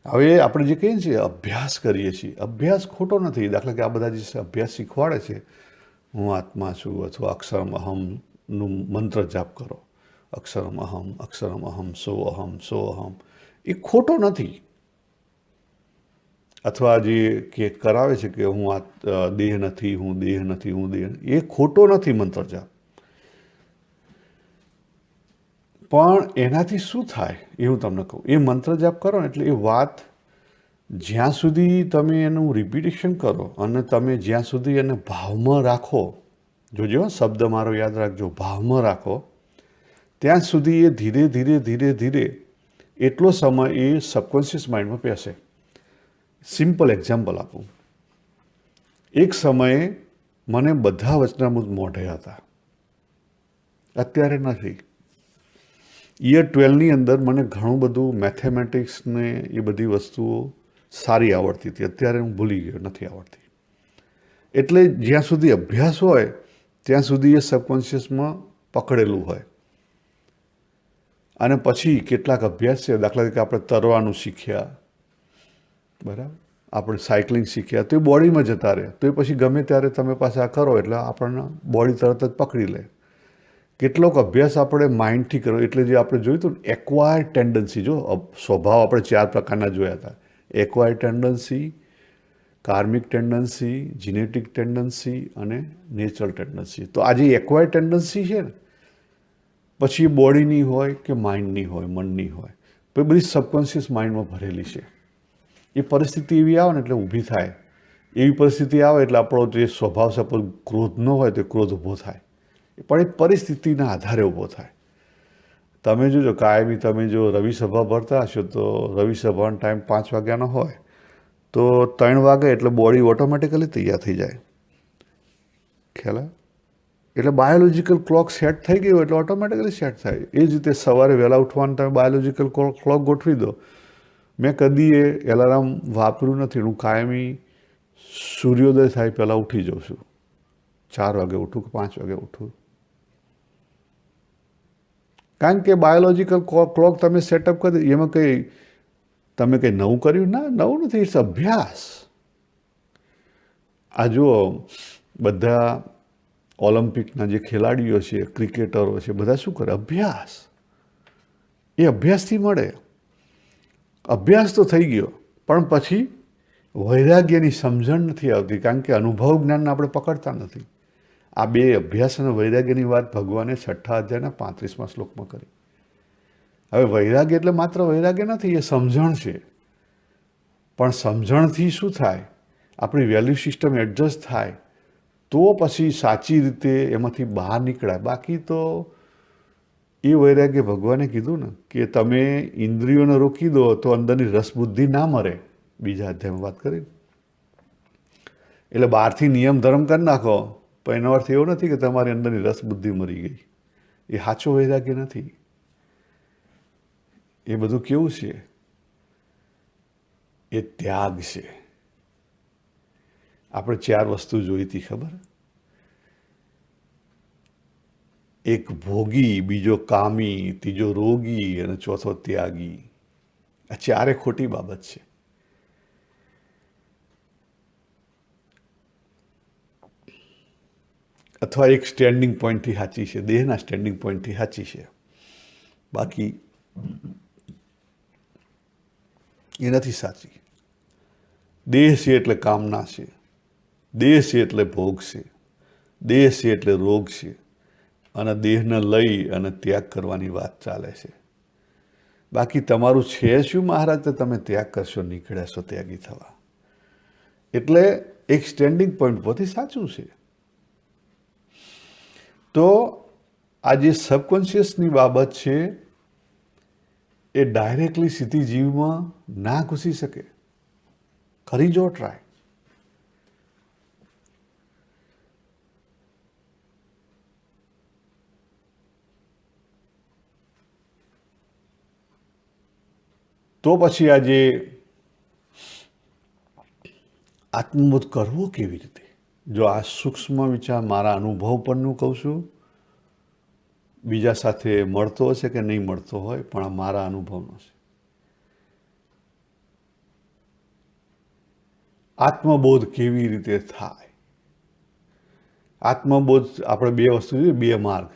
હવે આપણે જે કહીએ છીએ અભ્યાસ કરીએ છીએ, અભ્યાસ ખોટો નથી. દાખલા કે આ બધા જે અભ્યાસ શીખવાડે છે હું આત્મા છું, અથવા અક્ષરમ અહમનું મંત્ર જાપ કરો, અક્ષરમ અહમ સો અહમ, એ ખોટો નથી. અથવા જે કે કરાવે છે કે હું આ દેહ નથી, હું દેહ નથી, હું દેહ, એ ખોટો નથી મંત્ર જાપ. પણ એનાથી શું થાય એ હું તમને કહું. એ મંત્ર જાપ કરો ને એટલે એ વાત જ્યાં સુધી તમે એનું રિપીટેશન કરો અને તમે જ્યાં સુધી એને ભાવમાં રાખો, જોજો શબ્દ મારો યાદ રાખજો, ભાવમાં રાખો, ત્યાં સુધી એ ધીરે ધીરે ધીરે ધીરે એટલો સમય એ સબકોન્શિયસ માઇન્ડમાં પહેશે. સિમ્પલ એક્ઝામ્પલ આપું. એક સમયે મને બધા વચનામૃત મોઢે હતા, અત્યારે નથી. યર 12ની અંદર મને ઘણું બધું મેથેમેટિક્સને એ બધી વસ્તુઓ સારી આવડતી હતી, અત્યારે હું ભૂલી ગયો, નથી આવડતી. એટલે જ્યાં સુધી અભ્યાસ હોય ત્યાં સુધી એ સબકોન્શિયસમાં પકડેલું હોય. અને પછી કેટલાક અભ્યાસ છે, દાખલા તરીકે આપણે તરવાનું શીખ્યા, બરાબર, આપણે સાયકલિંગ શીખ્યા, તો એ બોડીમાં જતા રહે, તો એ પછી ગમે ત્યારે તમે પાછા કરો એટલે આપણને બોડી તરત જ પકડી લે. કેટલોક અભ્યાસ આપણે માઇન્ડથી કરો, એટલે જે આપણે જોયું હતું ને એક્વાયર્ડ ટેન્ડન્સી, જો સ્વભાવ આપણે 4 પ્રકારના જોયા હતા: acquired tendency, karmic tendency, genetic tendency અને નેચરલ ટેન્ડન્સી. તો આ જે એક્વાયર્ડ ટેન્ડન્સી છે ને, પછી એ બોડીની હોય કે માઇન્ડની હોય, મનની હોય, તો એ બધી સબકોન્શિયસ માઇન્ડમાં ભરેલી છે. એ પરિસ્થિતિ એવી આવે ને એટલે ઊભી થાય. એવી પરિસ્થિતિ આવે એટલે આપણો જે સ્વભાવ સપોઝ ક્રોધનો હોય તો ક્રોધ ઊભો થાય, પણ એ પરિસ્થિતિના આધારે ઊભો થાય. તમે જોજો કાયમી તમે જો રવિ સભા ભરતા હશો તો રવિ સભાનો ટાઈમ 5 વાગ્યાનો હોય તો 3 વાગે એટલે બોડી ઓટોમેટિકલી તૈયાર થઈ જાય. ખ્યાલ આવે? એટલે બાયોલોજિકલ ક્લોક સેટ થઈ ગઈ હોય એટલે ઓટોમેટિકલી સેટ થાય. એ જ રીતે સવારે વહેલા ઉઠવાનું તમે બાયોલોજિકલ ક્લોક ગોઠવી દો. મેં કદી એ એલાર્મ વાપર્યું નથી. હું કાયમી સૂર્યોદય થાય પહેલાં ઉઠી જાઉં છું. 4 વાગે ઉઠું કે 5 વાગે ઉઠું. કારણ કે બાયોલોજિકલ ક્લોક તમે સેટઅપ કરી, એમાં કંઈ તમે કંઈ નવું કર્યું ના, નવું નથી, ઇટ્સ અભ્યાસ. આ જુઓ, બધા ઓલિમ્પિકના જે ખેલાડીઓ છે, ક્રિકેટરો છે, બધા શું કરે? અભ્યાસ. એ અભ્યાસથી મળે. અભ્યાસ તો થઈ ગયો, પણ પછી વૈરાગ્યની સમજણ નથી આવતી, કારણ કે અનુભવ જ્ઞાન આપણે પકડતા નથી. આ બે અભ્યાસ અને વૈરાગ્યની વાત ભગવાને 6 અધ્યાયના 35મા શ્લોકમાં કરી. હવે વૈરાગ્ય એટલે માત્ર વૈરાગ્ય નથી, એ સમજણ છે. પણ સમજણથી શું થાય? આપણી વેલ્યુ સિસ્ટમ એડજસ્ટ થાય, તો પછી સાચી રીતે એમાંથી બહાર નીકળાય. બાકી તો એ વૈરાગ્ય ભગવાને કીધું ને કે તમે ઇન્દ્રિયોને રોકી દો તો અંદરની રસબુદ્ધિ ના મરે. બીજા અધ્યાયમાં વાત કરી. એટલે બહારથી નિયમ ધર્મ કરી નાખો, પણ એનો અર્થ એવો નથી કે તમારી અંદરની રસબુદ્ધિ મરી ગઈ. એ સાચો વૈરાગ્ય નથી. એ બધું કેવું છે? એ ત્યાગ છે. આપણે 4 વસ્તુ જોઈ હતી, ખબર? એક ભોગી, બીજો કામી, ત્રીજો રોગી અને ચોથો ત્યાગી. આ 4 ખોટી બાબત છે. અથવા એક સ્ટેન્ડિંગ પોઈન્ટથી સાચી છે, દેહના સ્ટેન્ડિંગ પોઈન્ટથી સાચી છે, બાકી એ નથી સાચી. દેહ છે એટલે કામના છે, દેહ છે એટલે ભોગ છે, દેહ છે એટલે રોગ છે, અને દેહને લઈ અને ત્યાગ કરવાની વાત ચાલે છે. બાકી તમારું છે શું મહારાજ તો તમે ત્યાગ કરશો, નીકળ્યા છો ત્યાગી થવા. એટલે એક સ્ટેન્ડિંગ પોઈન્ટ પરથી સાચું છે. તો આ જે સબકોન્શિયસની બાબત છે એ ડાયરેક્ટલી સીધી જીવમાં ના ઘૂસી શકે. કરી જો ટ્રાય. તો પછી આ જે આત્મબોધ કરવો કેવી રીતે? જો આ સૂક્ષ્મ વિચાર મારા અનુભવ પરનું કહું છું, બીજા સાથે મળતો હશે કે નહીં મળતો હોય, પણ આ મારા અનુભવનો છે. આત્મબોધ કેવી રીતે થાય? આત્મબોધ આપણે બે વસ્તુ જોઈએ, બે માર્ગ,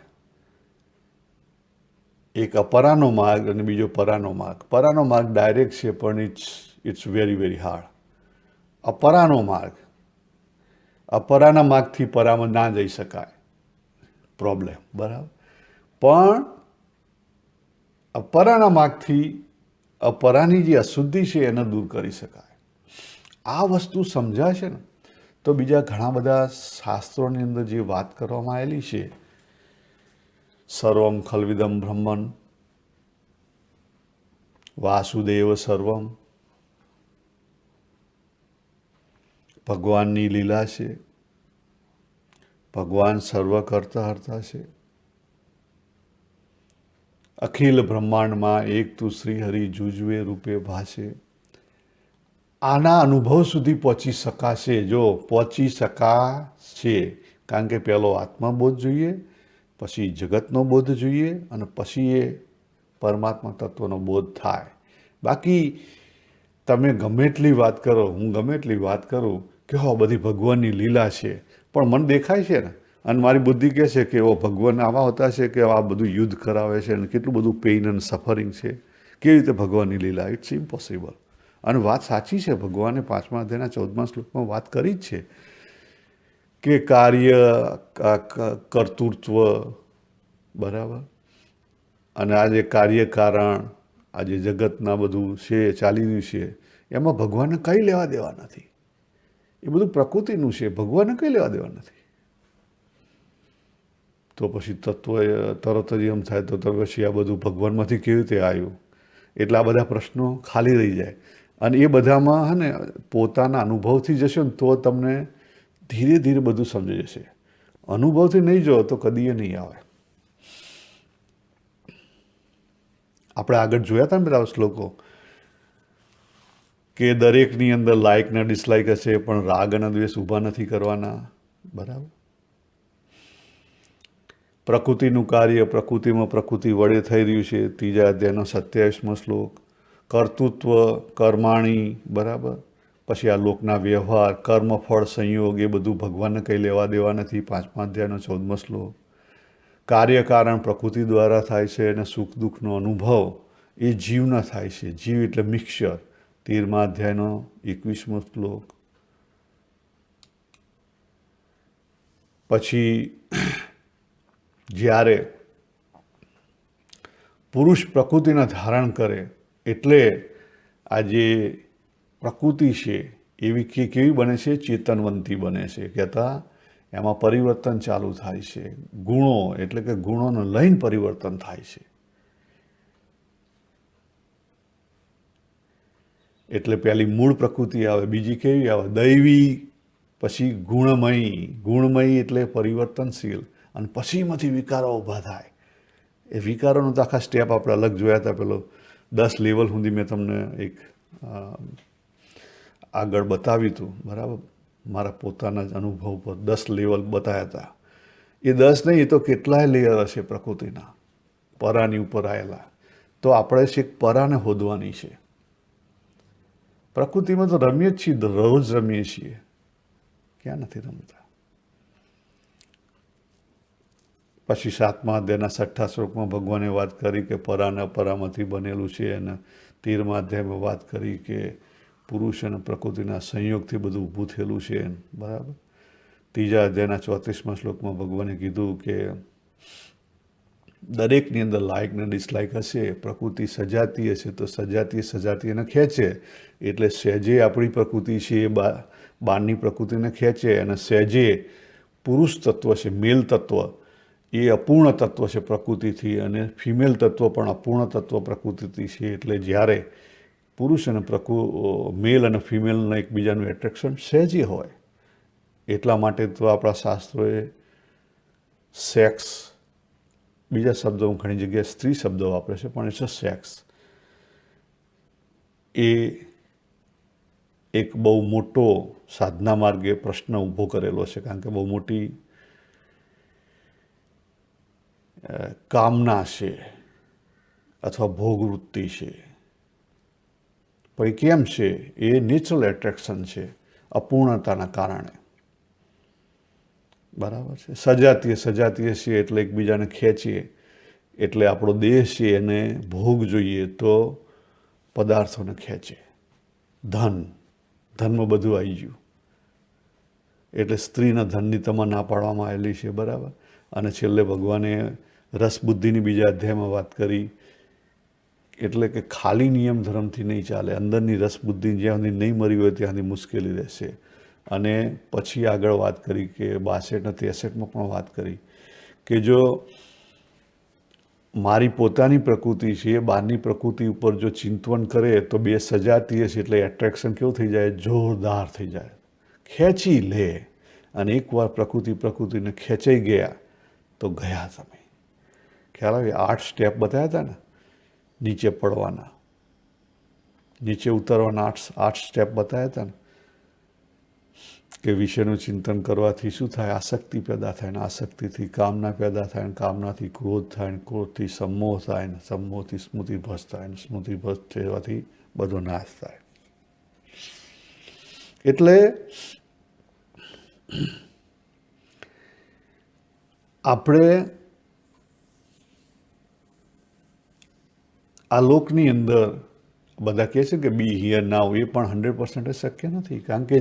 એક અપરાનો માર્ગ અને બીજો પરાનો માર્ગ. પરાનો માર્ગ ડાયરેક્ટ છે પણ ઇટ્સ વેરી વેરી હાર્ડ. અપરાનો માર્ગ, અપરાના માર્ગથી પરામાં ના જઈ શકાય, પ્રોબ્લેમ, બરાબર. પણ અપરાના માર્ગથી અપરાની જે અશુદ્ધિ છે એને દૂર કરી શકાય. આ વસ્તુ સમજાશે ને તો બીજા ઘણા બધા શાસ્ત્રોની અંદર જે વાત કરવામાં આવેલી છે, સર્વમ ખલ્વિદમ બ્રહ્મન, વાસુદેવ સર્વમ, ભગવાનની લીલા છે, ભગવાન સર્વ કરતા હરતા છે, અખિલ બ્રહ્માંડમાં એક તું શ્રી હરિ જુજવે રૂપે ભાસે. આના અનુભવ સુધી પહોંચી શકાશે, જો પહોંચી શકાશે, કારણ કે પહેલો આત્મબોધ જોઈએ, પછી જગતનો બોધ જોઈએ અને પછી એ પરમાત્મા તત્વનો બોધ થાય. બાકી તમે ગમે એટલી વાત કરો, હું ગમે એટલી વાત કરું કે હો બધી ભગવાનની લીલા છે, પણ મને દેખાય છે ને, અને મારી બુદ્ધિ કહે છે કે ઓ ભગવાન આવા હોતા છે કે આ બધું યુદ્ધ કરાવે છે અને કેટલું બધું પેઇન અને સફરિંગ છે, કેવી રીતે ભગવાનની લીલા? It's impossible. અને વાત સાચી છે, ભગવાને 5મા અધ્યાયના 14મા શ્લોકમાં વાત કરી જ છે કે કાર્ય કર્તૃત્વ, બરાબર, અને આ જે કાર્યકારણ, આ જે જગતના બધું છે ચાલી રહ્યું છે, એમાં ભગવાનને કંઈ લેવા દેવા નથી. એ બધું પ્રકૃતિનું છે, ભગવાનને કંઈ લેવા દેવા નથી. તો પછી તત્વ તરત જ એમ થાય તો પછી આ બધું ભગવાનમાંથી કેવી રીતે આવ્યું? એટલે આ બધા પ્રશ્નો ખાલી રહી જાય. અને એ બધામાં હે ને પોતાના અનુભવથી જશો ને તો તમને ધીરે ધીરે બધું સમજી જશે. અનુભવથી નહીં જો તો કદી એ નહીં આવે. આપણે આગળ જોયા હતા ને બધા શ્લોકો કે દરેકની અંદર લાઇક ને ડિસલાઇક હશે, પણ રાગ અને દ્વેષ ઊભા નથી કરવાના, બરાબર. પ્રકૃતિનું કાર્ય પ્રકૃતિમાં પ્રકૃતિ વડે થઈ રહ્યું છે, 3જા અધ્યાયનો 27મો શ્લોક. કર્તૃત્વ, કર્માણી, બરાબર. પછી આ લોકના વ્યવહાર, કર્મફળ સંયોગ, એ બધું ભગવાનને કંઈ લેવા દેવા નથી, 5મા અધ્યાયનો 14મો શ્લોક. કાર્યકારણ પ્રકૃતિ દ્વારા થાય છે અને સુખ દુઃખનો અનુભવ એ જીવના થાય છે. જીવ એટલે મિક્સચર, 13મા અધ્યાયનો 21મો શ્લોક. પછી જ્યારે પુરુષ પ્રકૃતિને ધારણ કરે એટલે આ જે પ્રકૃતિ છે એવી કેવી બને છે? ચેતનવંતી બને છે. કહેતા એમાં પરિવર્તન ચાલુ થાય છે. ગુણો એટલે કે ગુણોને લઈને પરિવર્તન થાય છે. એટલે પહેલી મૂળ પ્રકૃતિ આવે, બીજી કેવી આવે? દૈવી, પછી ગુણમયી. ગુણમયી એટલે પરિવર્તનશીલ, અને પછી એમાંથી વિકારો ઊભા થાય. એ વિકારોનો તો આખા સ્ટેપ આપણે અલગ જોયા હતા. પેલો 10 લેવલ સુધી મેં તમને એક આગળ બતાવ્યું હતું, બરાબર, મારા પોતાના જ અનુભવ પર 10 લેવલ બતાવ્યા હતા. એ 10 નહીં, એ તો કેટલાય લેયર હશે પ્રકૃતિના, પરાની ઉપર આવેલા. તો આપણે છેક પરાને હોદવાની છે. પ્રકૃતિમાં તો રમીએ જ છીએ, રોજ રમીએ છીએ, ક્યાં નથી રમતા. પછી 7મા અધ્યાયના 6ઠ્ઠા શ્લોકમાં ભગવાને વાત કરી કે પરાને અપરામાંથી બનેલું છે, અને 13મા અધ્યાયમાં વાત કરી કે પુરુષ અને પ્રકૃતિના સંયોગથી બધું ઊભું થયેલું છે, બરાબર. 3જા અધ્યાયના 34મા શ્લોકમાં ભગવાને કીધું કે દરેકની અંદર લાઇક ને ડિસલાઇક હશે. પ્રકૃતિ સજાતી હશે તો સજાતી એને ખેંચે. એટલે સહેજે આપણી પ્રકૃતિ છે એ બહારની પ્રકૃતિને ખેંચે, અને સહેજે પુરુષ તત્વ છે, મેલ તત્વ, એ અપૂર્ણ તત્વ છે પ્રકૃતિથી, અને ફિમેલ તત્વ પણ અપૂર્ણ તત્વ પ્રકૃતિથી છે. એટલે જ્યારે પુરુષ અને મેલ અને ફિમેલના એકબીજાનું એટ્રેક્શન સહેજે હોય, એટલા માટે તો આપણા શાસ્ત્રોએ સેક્સ, બીજા શબ્દો ઘણી જગ્યાએ સ્ત્રી શબ્દો વાપરે છે, પણ ઇટ્સ અ સેક્સ, એ એક બહુ મોટો સાધના માર્ગે પ્રશ્ન ઊભો કરેલો છે. કારણ કે બહુ મોટી કામના છે અથવા ભોગવૃત્તિ છે. પણ એ કેમ છે? એ નેચરલ એટ્રેક્શન છે, અપૂર્ણતાના કારણે. બરાબર છે. સજાતીય છીએ એટલે એકબીજાને ખેંચીએ, એટલે આપણો દેહ છે એને ભોગ જોઈએ તો પદાર્થોને ખેંચે. ધનમાં બધું આવી ગયું, એટલે સ્ત્રીના ધનની તમા ના પાડવામાં આવેલી છે. બરાબર. અને છેલ્લે ભગવાને રસબુદ્ધિની બીજા અધ્યાયમાં વાત કરી, એટલે કે ખાલી નિયમ ધર્મથી નહીં ચાલે. અંદરની રસબુદ્ધિ જ્યાં સુધી નહીં મરી હોય ત્યાં સુધી મુશ્કેલી રહેશે. અને પછી આગળ વાત કરી કે 62 અને 63માં પણ વાત કરી કે જો મારી પોતાની પ્રકૃતિ છે એ બહારની પ્રકૃતિ ઉપર જો ચિંતવન કરે તો બે સજાતીય છે એટલે એટ્રેક્શન કેવું થઈ જાય? જોરદાર થઈ જાય, ખેંચી લે. અને એકવાર પ્રકૃતિને ખેંચાઈ ગયા તો ગયા તમે. ખ્યાલ આવે? 8 સ્ટેપ બતાવ્યા હતા ને નીચે પડવાના, નીચે ઉતરવાના 8 સ્ટેપ બતાવ્યા હતા ને, કે વિષયનું ચિંતન કરવાથી શું થાય? આસક્તિ પેદા થાય, ને આસક્તિથી કામના પેદા થાય, ને કામનાથી ક્રોધ થાય, ને ક્રોધથી સંમોહ થાય, ને સંમોહથી સ્મૃતિભ્રષ્ટ થાય, ને સ્મૃતિભ્રષ્ટ થવાથી બધો નાશ થાય. એટલે આપણે આ લોકની અંદર બધા કહે છે કે બી હિયર નાવ, એ પણ 100% શક્ય નથી. કારણ કે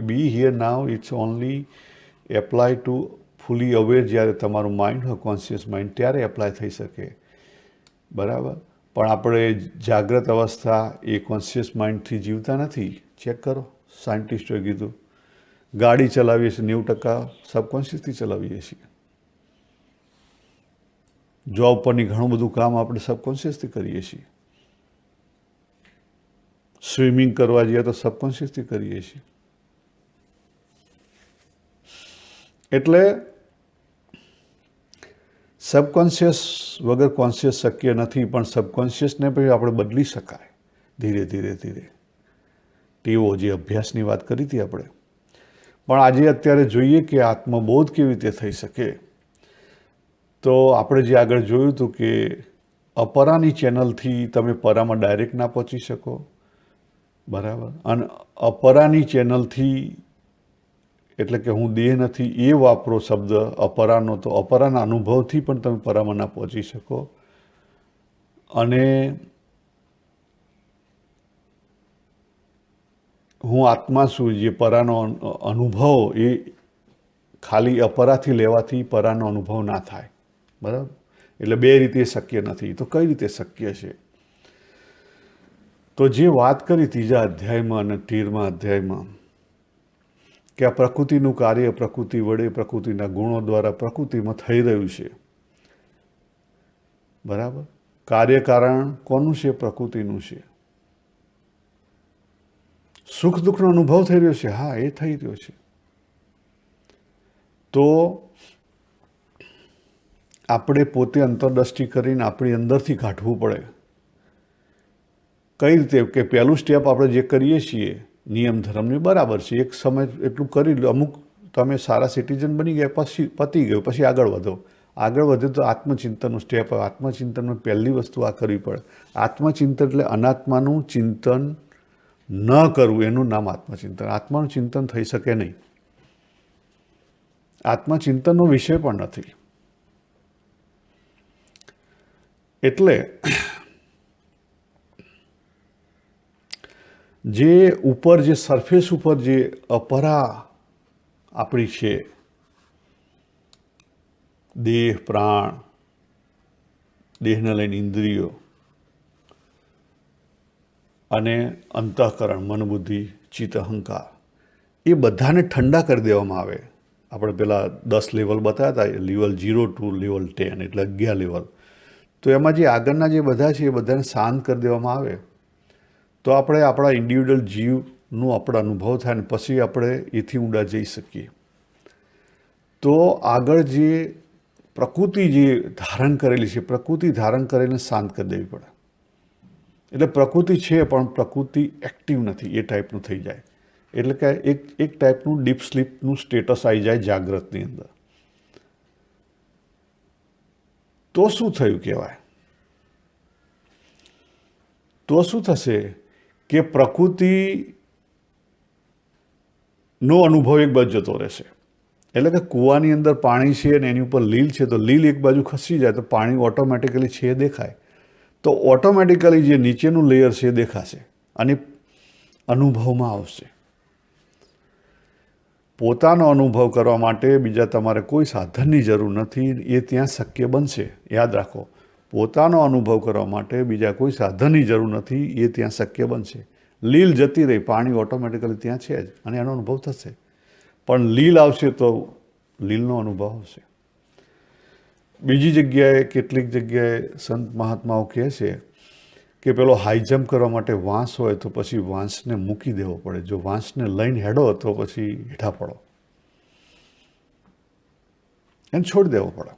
be here now it's only apply to fully aware, જ્યારે તમારું માઇન્ડ હોય કોન્શિયસ માઇન્ડ, ત્યારે એપ્લાય થઈ શકે. બરાબર. પણ આપણે જાગ્રત અવસ્થા એ કોન્શિયસ માઇન્ડથી જીવતા નથી. ચેક કરો, સાયન્ટિસ્ટોએ કીધું ગાડી ચલાવીએ છીએ 90% સબકોન્શિયસથી ચલાવીએ છીએ. જોબ પરની ઘણું બધું કામ આપણે સબકોન્શિયસથી કરીએ છીએ. સ્વિમિંગ કરવા જઈએ તો સબકોન્શિયસથી કરીએ છીએ. એટલે સબકોન્શિયસ વગર કોન્શિયસ શક્ય નથી. પણ સબકોન્શિયસને પછી આપણે બદલી શકાય ધીરે ધીરે. ટેવો, જે અભ્યાસની વાત કરી હતી આપણે. પણ આજે અત્યારે જોઈએ કે આત્મબોધ કેવી રીતે થઈ શકે. તો આપણે જે આગળ જોયું હતું કે અપરાની ચેનલથી તમે પરામાં ડાયરેક્ટ ના પહોંચી શકો. બરાબર. અને અપરાની ચેનલથી, એટલે કે હું દેહ નથી એ વાપરો શબ્દ અપરાનો, તો અપરાના અનુભવથી પણ તમે પરામાં ના પહોંચી શકો. અને હું આત્મા છું, જે પરાનો અનુભવ, એ ખાલી અપરાથી લેવાથી પરાનો અનુભવ ના થાય. બરાબર. એટલે બે રીતે શક્ય નથી. તો કઈ રીતે શક્ય છે? તો જે વાત કરી 3જા અધ્યાયમાં અને 13મા અધ્યાયમાં, કે આ પ્રકૃતિનું કાર્ય પ્રકૃતિ વડે, પ્રકૃતિના ગુણો દ્વારા પ્રકૃતિમાં થઈ રહ્યું છે. બરાબર. કાર્યકારણ કોનું છે? પ્રકૃતિનું છે. સુખ દુઃખનો અનુભવ થઈ રહ્યો છે, હા, એ થઈ રહ્યો છે. તો આપણે પોતે અંતરદ્રષ્ટિ કરીને આપણી અંદરથી કાઢવું પડે. કઈ રીતે? કે પહેલું સ્ટેપ આપણે જે કરીએ છીએ નિયમ ધર્મની, બરાબર છે, એક સમય એટલું કરી લો, અમુક તમે સારા સિટીઝન બની ગયા પછી પતી ગયું, પછી આગળ વધો. આગળ વધે તો આત્મચિંતનનું સ્ટેપ. આત્મચિંતનમાં પહેલી વસ્તુ આ કરવી પડે. આત્મચિંતન એટલે અનાત્માનું ચિંતન ન કરવું, એનું નામ આત્મચિંતન. આત્માનું ચિંતન થઈ શકે નહીં. આત્મચિંતનનો વિષય પણ નથી. એટલે જે ઉપર, જે સરફેસ ઉપર જે અપરા આપણી છે, દેહ, પ્રાણ, દેહને લઈને ઇન્દ્રિયો અને અંતઃકરણ, મન, બુદ્ધિ, ચિત્ત, અહંકાર, એ બધાને ઠંડા કરી દેવામાં આવે. આપણે પેલા 10 લેવલ બતાવ્યા હતા, લેવલ 0 to લેવલ 10, એટલે 11 લેવલ. તો એમાં જે આગળના જે બધા છે એ બધાને શાંત કરી દેવામાં આવે તો આપણે આપણા ઇન્ડિવિડ્યુઅલ જીવનું આપણો અનુભવ થાય, ને પછી આપણે એથી ઊંડા જઈ શકીએ. તો આગળ જે પ્રકૃતિ જે ધારણ કરેલી છે, પ્રકૃતિ ધારણ કરીને શાંત કરી દેવી પડે. એટલે પ્રકૃતિ છે પણ પ્રકૃતિ એક્ટિવ નથી, એ ટાઈપનું થઈ જાય. એટલે કે એક ટાઈપનું ડીપ સ્લીપનું સ્ટેટસ આવી જાય જાગ્રતની અંદર. તો શું થયું કહેવાય? તો શું થશે કે પ્રકૃતિનો અનુભવ એક બાજુ જતો રહેશે. એટલે કે કૂવાની અંદર પાણી છે અને એની ઉપર લીલ છે, તો લીલ એક બાજુ ખસી જાય તો પાણી ઓટોમેટિકલી છે દેખાય, તો ઓટોમેટિકલી જે નીચેનું લેયર છે એ દેખાશે અને અનુભવમાં આવશે. પોતાનો અનુભવ કરવા માટે બીજા તમારે કોઈ સાધનની જરૂર નથી, એ ત્યાં શક્ય બનશે. યાદ રાખો, પોતાનો અનુભવ કરવા માટે બીજા કોઈ સાધનની જરૂર નથી, એ ત્યાં શક્ય બનશે. લીલ જતી રહી, પાણી ઓટોમેટિકલી ત્યાં છે જ અને એનો અનુભવ થશે. પણ લીલ આવશે તો લીલનો અનુભવ આવશે. બીજી જગ્યાએ, કેટલીક જગ્યાએ સંત મહાત્માઓ કહે છે કે પેલો હાઈ જમ્પ કરવા માટે વાંસ હોય તો પછી વાંસને મૂકી દેવો પડે. જો વાંસને લઈને હેડો તો પછી હેઠા પડો, એને છોડી દેવો પડે.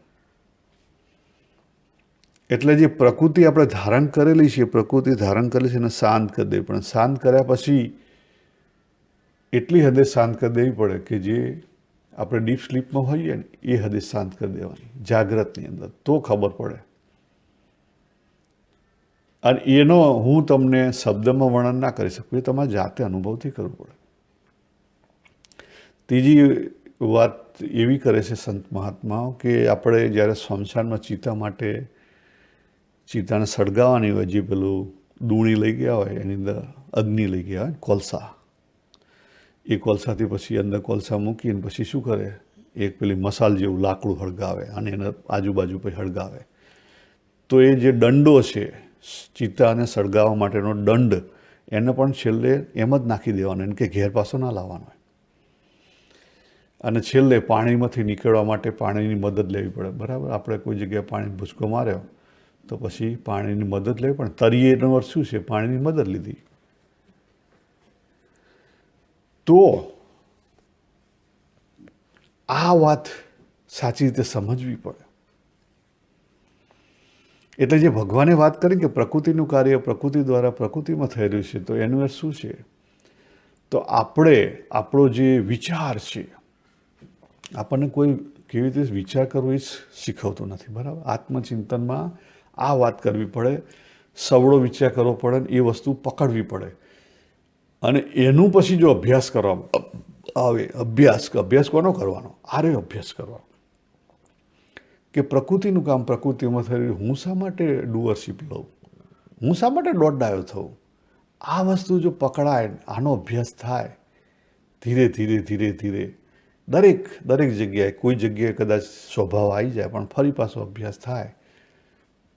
એટલે જે પ્રકૃતિ આપણે ધારણ કરેલી છે, પ્રકૃતિ ધારણ કરેલી છે એને શાંત કરી દેવી. પણ શાંત કર્યા પછી એટલી હદે શાંત કરી દેવી પડે કે જે આપણે ડીપ સ્લીપમાં હોઈએ ને એ હદે શાંત કરી દેવાની, જાગ્રતની અંદર, તો ખબર પડે. અને એનો હું તમને શબ્દમાં વર્ણન ના કરી શકું, એ તમારે જાતે અનુભવથી કરવું પડે. ત્રીજી વાત એવી કરે છે સંત મહાત્માઓ કે આપણે જ્યારે સ્મશાનમાં ચિતા માટે, ચિતાને સળગાવવાની હોય, જે પેલું દૂણી લઈ ગયા હોય એની અંદર અગ્નિ લઈ ગયા હોય, કોલસા, એ કોલસાથી પછી અંદર કોલસા મૂકીને પછી શું કરે, એક પેલી મસાલ જેવું લાકડું હળગાવે અને એના આજુબાજુ પછી હળગાવે. તો એ જે દંડો છે, ચિતાને સળગાવવા માટેનો દંડ, એને પણ છેલ્લે એમ જ નાખી દેવાનો, એને કે ઘેર પાછો ના લાવવાનો હોય. અને છેલ્લે પાણીમાંથી નીકળવા માટે પાણીની મદદ લેવી પડે. બરાબર, આપણે કોઈ જગ્યાએ પાણી ભૂસકો માર્યો તો પછી પાણીની મદદ લેવી, પણ તરીએનો અર્થ શું છે? પાણીની મદદ લીધી. તો આ વાત સાચી રીતે સમજવી પડે. એટલે જે ભગવાને વાત કરી કે પ્રકૃતિનું કાર્ય પ્રકૃતિ દ્વારા પ્રકૃતિમાં થઈ રહ્યું છે, તો એનું અર્થ શું છે? તો આપણો જે વિચાર છે, આપણને કોઈ કેવી રીતે વિચાર કરવો એ શીખવતું નથી. બરાબર, આત્મચિંતનમાં આ વાત કરવી પડે, સવળો વિચાર કરવો પડે, એ વસ્તુ પકડવી પડે. અને એનું પછી જો અભ્યાસ કરવામાં આવે, અભ્યાસ કોનો કરવાનો? આરે અભ્યાસ કરવાનો કે પ્રકૃતિનું કામ પ્રકૃતિમાં થઈ રહ્યું, હું શા માટે ડુઅરશીપ લઉં, હું શા માટે દોડડાયો થઉં? આ વસ્તુ જો પકડાય, આનો અભ્યાસ થાય ધીરે ધીરે ધીરે ધીરે, દરેક જગ્યાએ, કોઈ જગ્યાએ કદાચ સ્વભાવ આવી જાય પણ ફરી પાછો અભ્યાસ થાય.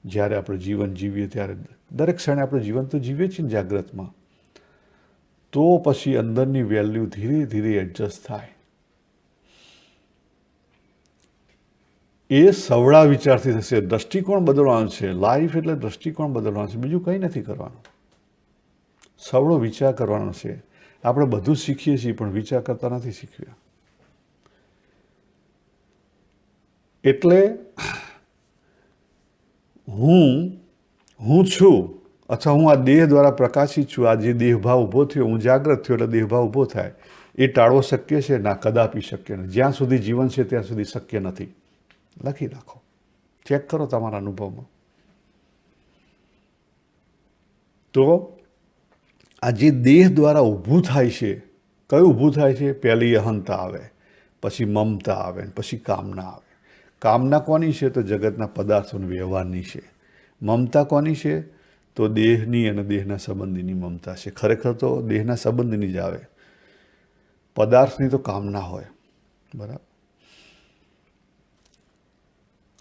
જ્યારે આપણે જીવન જીવીએ ત્યારે દરેક ક્ષણે આપણે જીવન તો જીવીએ છીએ ને જાગ્રતમાં, તો પછી અંદરની વેલ્યુ ધીરે ધીરે એડજસ્ટ થાય. એ સવળા વિચારથી થશે. દ્રષ્ટિકોણ બદલવાનો છે. લાઈફ એટલે દ્રષ્ટિકોણ બદલવાનો છે, બીજું કંઈ નથી કરવાનું. સવળો વિચાર કરવાનો છે. આપણે બધું શીખીએ છીએ પણ વિચાર કરતા નથી શીખ્યા. એટલે હું છું, અથવા હું આ દેહ દ્વારા પ્રકાશિત છું. આ જે દેહભાવ ઊભો થયો, હું જાગ્રત થયો એટલે દેહભાવ ઊભો થાય, એ ટાળવો શક્ય છે? ના, કદાપી શક્ય નથી. જ્યાં સુધી જીવન છે ત્યાં સુધી શક્ય નથી. લખી રાખો, ચેક કરો તમારા અનુભવમાં. તો આ જે દેહ દ્વારા ઊભું થાય છે, કયું ઊભું થાય છે? પહેલી અહંતા આવે, પછી મમતા આવે, પછી કામના આવે. કામના કોની છે? તો જગતના પદાર્થોના વ્યવહારની છે. મમતા કોની છે? તો દેહની અને દેહના સંબંધીની મમતા છે. ખરેખર તો દેહના સંબંધીની જ આવે, પદાર્થની તો કામના હોય. બરાબર.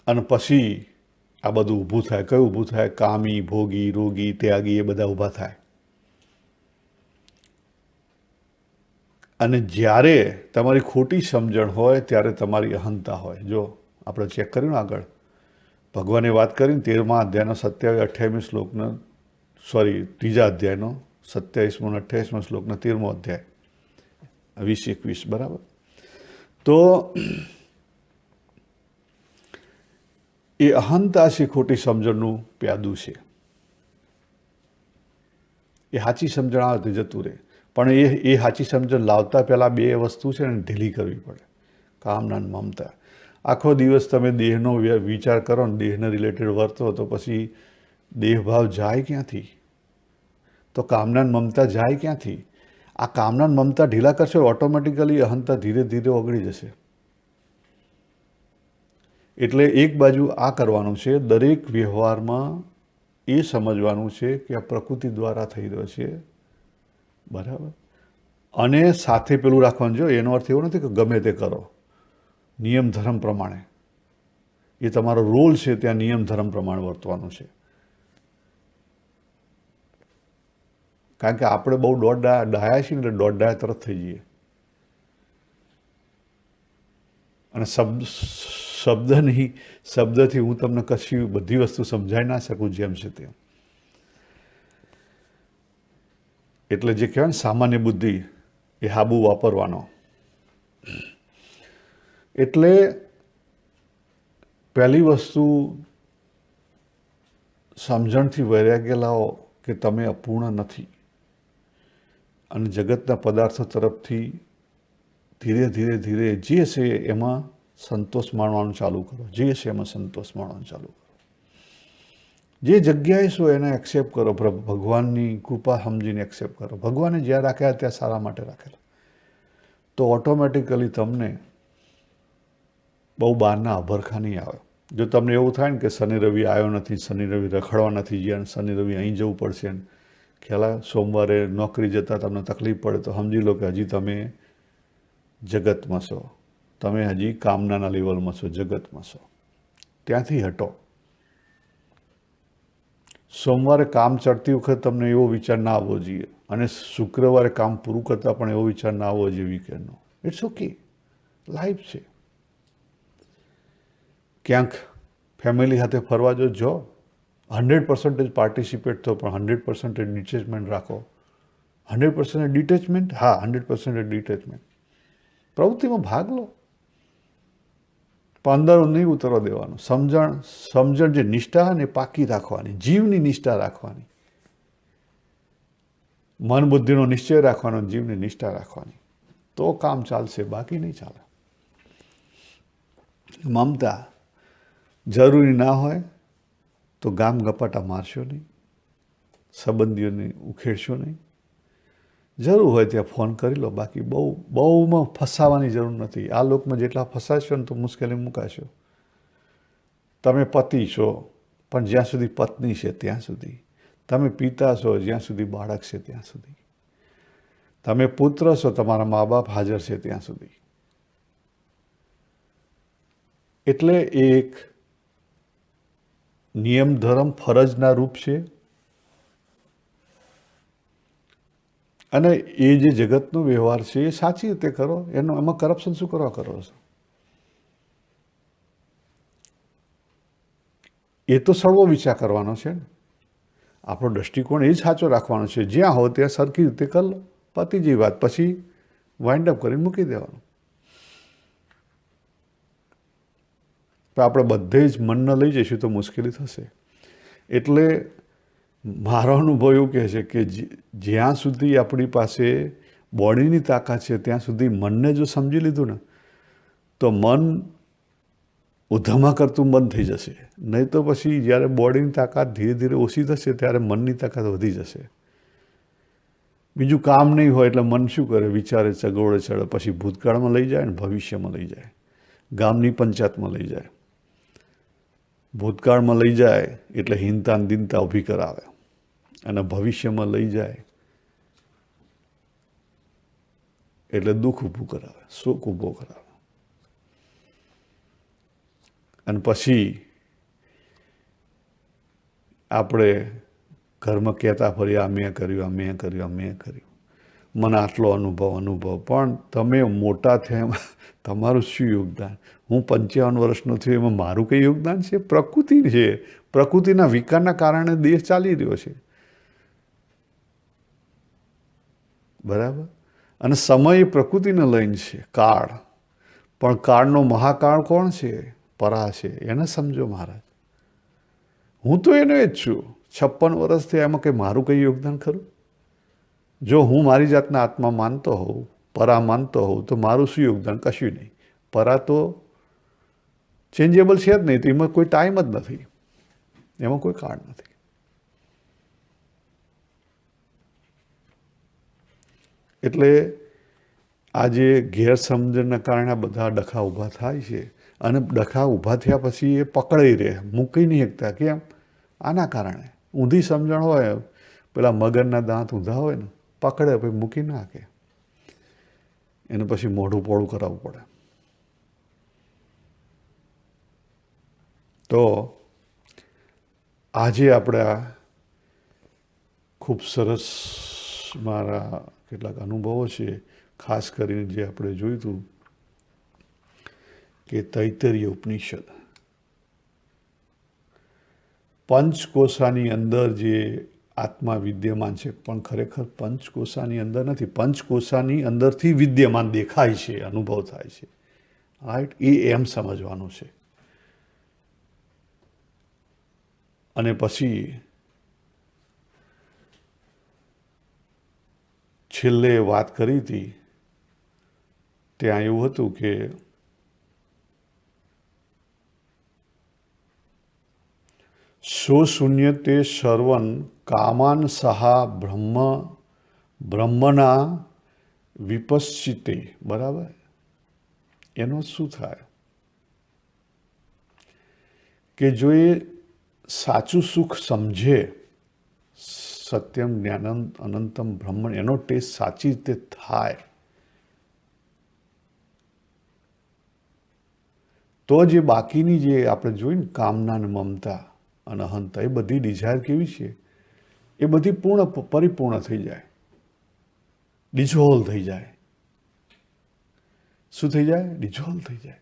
અને પછી આ બધું ઊભું થાય. કયું ઊભું થાય? કામી, ભોગી, રોગી, ત્યાગી, એ બધા ઊભા થાય. અને જ્યારે તમારી ખોટી સમજણ હોય ત્યારે તમારી અહંતા હોય. જો આપણે ચેક કર્યું આગળ, ભગવાને વાત કરીને 13મા અધ્યાયનો 27-28 શ્લોકનો, ત્રીજા અધ્યાયનો 27મો અને 28મા શ્લોકનો 13મો અધ્યાય, 20-21. બરાબર. તો એ અહંતા છે, ખોટી સમજણનું પ્યાદું છે. એ સાચી સમજણ આવે તો જતું રહે, પણ એ સાચી સમજણ લાવતા પહેલાં બે વસ્તુ છે ને ઢીલી કરવી પડે, કામના અને મમતા. આખો દિવસ તમે દેહનો વિચાર કરો ને દેહને રિલેટેડ વર્તો તો પછી દેહભાવ જાય ક્યાંથી? તો કામના મમતા જાય ક્યાંથી? આ કામના મમતા ઢીલા કરશો, ઓટોમેટિકલી અહંતા ધીરે ધીરે ઓગળી જશે. એટલે એક બાજુ આ કરવાનું છે, દરેક વ્યવહારમાં એ સમજવાનું છે કે આ પ્રકૃતિ દ્વારા થઈ રહ્યો છે, બરાબર. અને સાથે પેલું રાખવાનું, જો એનો અર્થ એવો નથી કે ગમે તે કરો નિયમ ધર્મ પ્રમાણે. એ તમારો રોલ છે, ત્યાં નિયમ ધર્મ પ્રમાણે વર્તવાનું છે. કારણ કે આપણે બહુ ડાયા છીએ ને, એટલે ડાયા તરફ થઈ જઈએ. અને શબ્દથી હું તમને કશી બધી વસ્તુ સમજાવી ના શકું જેમ છે તેમ. એટલે જે કહેવાય ને સામાન્ય બુદ્ધિ, એ હાબુ વાપરવાનો. એટલે પહેલી વસ્તુ સમજણથી વૈરાગ્ય લાવો કે તમે અપૂર્ણ નથી, અને જગતના પદાર્થો તરફથી ધીરે ધીરે ધીરે જે છે એમાં સંતોષ માણવાનું ચાલુ કરો. જે છે એમાં સંતોષ માણવાનું ચાલુ કરો. જે જગ્યાએ શું એને એક્સેપ્ટ કરો. ભગવાનની કૃપા સમજીને એક્સેપ્ટ કરો. ભગવાને જ્યાં રાખ્યા ત્યાં સારા માટે રાખેલા. તો ઓટોમેટિકલી તમને બહુ બહારના અભરખા નહીં આવે. જો તમને એવું થાય ને કે શનિ રવિ આવ્યો નથી, શનિ રવિ રખડવા નથી ગયા, શનિ રવિ અહીં જવું પડશે, ખ્યાલ સોમવારે નોકરી જતાં તમને તકલીફ પડે, તો સમજી લો કે હજી તમે જગતમાં છો. તમે હજી કામનાના લેવલમાં છો, જગતમાં છો. ત્યાંથી હટો. સોમવારે કામ ચડતી વખત તમને એવો વિચાર ના આવવો જોઈએ, અને શુક્રવારે કામ પૂરું કરતાં પણ એવો વિચાર ના આવવો જોઈએ વીકેન્ડનો. ઇટ્સ ઓકે, લાઈફ છે. ક્યાંક ફેમિલી સાથે ફરવા જો 100% પાર્ટિસિપેટ થો, પણ 100% ડિટેચમેન્ટ રાખો. 100% ડિટેચમેન્ટ, હા, 100% ડિટેચમેન્ટ. પ્રવૃત્તિમાં ભાગ લો, પણ અંદર નહીં ઉતરવા દેવાનું. સમજણ જે નિષ્ઠા ને પાકી રાખવાની, જીવની નિષ્ઠા રાખવાની, મન બુદ્ધિનો નિશ્ચય રાખવાનો, જીવની નિષ્ઠા રાખવાની, તો કામ ચાલશે, બાકી નહીં ચાલે. મમતા જરૂરી ના હોય તો ગામ ગપાટા મારશો નહીં, સંબંધીઓને ઉખેડશો નહીં. જરૂર હોય ત્યાં ફોન કરી લો, બાકી બહુમાં ફસાવાની જરૂર નથી. આ લોકમાં જેટલા ફસાશો ને તો મુશ્કેલી મુકાશો. તમે પતિ છો, પણ જ્યાં સુધી પત્ની છે ત્યાં સુધી. તમે પિતા છો, જ્યાં સુધી બાળક છે ત્યાં સુધી. તમે પુત્ર છો, તમારા મા બાપ હાજર છે ત્યાં સુધી. એટલે એક નિયમ ધર્મ ફરજના રૂપ છે. અને એ જે જગતનો વ્યવહાર છે એ સાચી રીતે કરો. એમાં કરપ્શન શું કરવા કરો છો? એ તો સળવો વિચાર કરવાનો છે ને. આપણો દૃષ્ટિકોણ એ જ સાચો રાખવાનો છે. જ્યાં હો ત્યાં સરખી રીતે કરી લો, પતી જેવી વાત. પછી વાઇન્ડ અપ કરીને મૂકી દેવાનું. તો આપણે બધે જ મનને લઈ જઈશું તો મુશ્કેલી થશે. એટલે મારો અનુભવ એવું કહે છે કે જ્યાં સુધી આપણી પાસે બોડીની તાકાત છે ત્યાં સુધી મનને જો સમજી લીધું ને, તો મન ઉધમા કરતું બંધ થઈ જશે. નહીં તો પછી જ્યારે બોડીની તાકાત ધીરે ધીરે ઓછી થશે ત્યારે મનની તાકાત વધી જશે. બીજું કામ નહીં હોય એટલે મન શું કરે? વિચારે, ચગોળે ચડે, પછી ભૂતકાળમાં લઈ જાય ને ભવિષ્યમાં લઈ જાય, ગામની પંચાયતમાં લઈ જાય. ભૂતકાળમાં લઈ જાય એટલે હીનતા દીનતા ઊભી કરાવે, અને ભવિષ્યમાં લઈ જાય એટલે દુઃખ ઊભું કરાવે, શોક ઊભો કરાવે. અને પછી આપણે ઘરમાં કહેતા ફરી, આ મેં કર્યું, મને આટલો અનુભવ. પણ તમે મોટા થયા એમાં તમારું શું યોગદાન? હું 55 વર્ષનો થયો, એમાં મારું કંઈ યોગદાન છે? પ્રકૃતિ છે. પ્રકૃતિના વિકારના કારણે દેશ ચાલી રહ્યો છે, બરાબર. અને સમય એ પ્રકૃતિને લઈને છે, કાળ. પણ કાળનો મહાકાળ કોણ છે? પરા છે. એને સમજો મહારાજ. હું તો એનો જ છું. 56 વર્ષથી એમાં કંઈ મારું કંઈ યોગદાન ખરું? જો હું મારી જાતના આત્મા માનતો હોઉં, પરા માનતો હોઉં, તો મારું શું યોગદાન? કશું નહીં. પરા તો ચેન્જેબલ છે જ નહીં, તો એમાં કોઈ ટાઈમ જ નથી, એમાં કોઈ કાળ નથી. એટલે આજે ગેરસમજણના કારણે બધા ડખા ઊભા થાય છે. અને ડખા ઊભા થયા પછી એ પકડાઈ રહે, મૂકી નહીં શકતા. કેમ? આના કારણે ઊંધી સમજણ હોય, પેલા મગરના દાંત ઊંધા હોય ને, પકડે પછી મૂકી નાખે, એને પછી મોઢું પોળું કરાવવું પડે. તો આજે આપણા ખૂબ સરસ મારા કેટલાક અનુભવો છે, ખાસ કરીને જે આપણે જોયું હતું કે તૈત્તરીય ઉપનિષદ પંચકોશાની અંદર જે આત્મા વિદ્યમાન છે, પણ ખરેખર પંચકોશાની અંદર નથી, પંચકોશાની અંદરથી વિદ્યમાન દેખાય છે, અનુભવ થાય છે. રાઈટ? એ એમ સમજવાનું છે. અને પછી છેલ્લે વાત કરી હતી ત્યાં એવું હતું કે સો શૂન્યતે સર્વન કામાન સહા બ્રહ્મના વિપશ્ચિતે. બરાબર? એનો શું થાય કે જો એ સાચું સુખ સમજે, સત્યમ જ્ઞાનમ અનંતમ બ્રહ્મણ, એનો ટેસ્ટ સાચી રીતે થાય, તો જે બાકીની જે આપણે જોઈએ ને કામના ને મમતા અને અહંતા, એ બધી ડિઝાયર કેવી છે, એ બધી પરિપૂર્ણ થઈ જાય, ડિઝોલ્વ થઈ જાય. શું થઈ જાય? ડિઝોલ્વ થઈ જાય.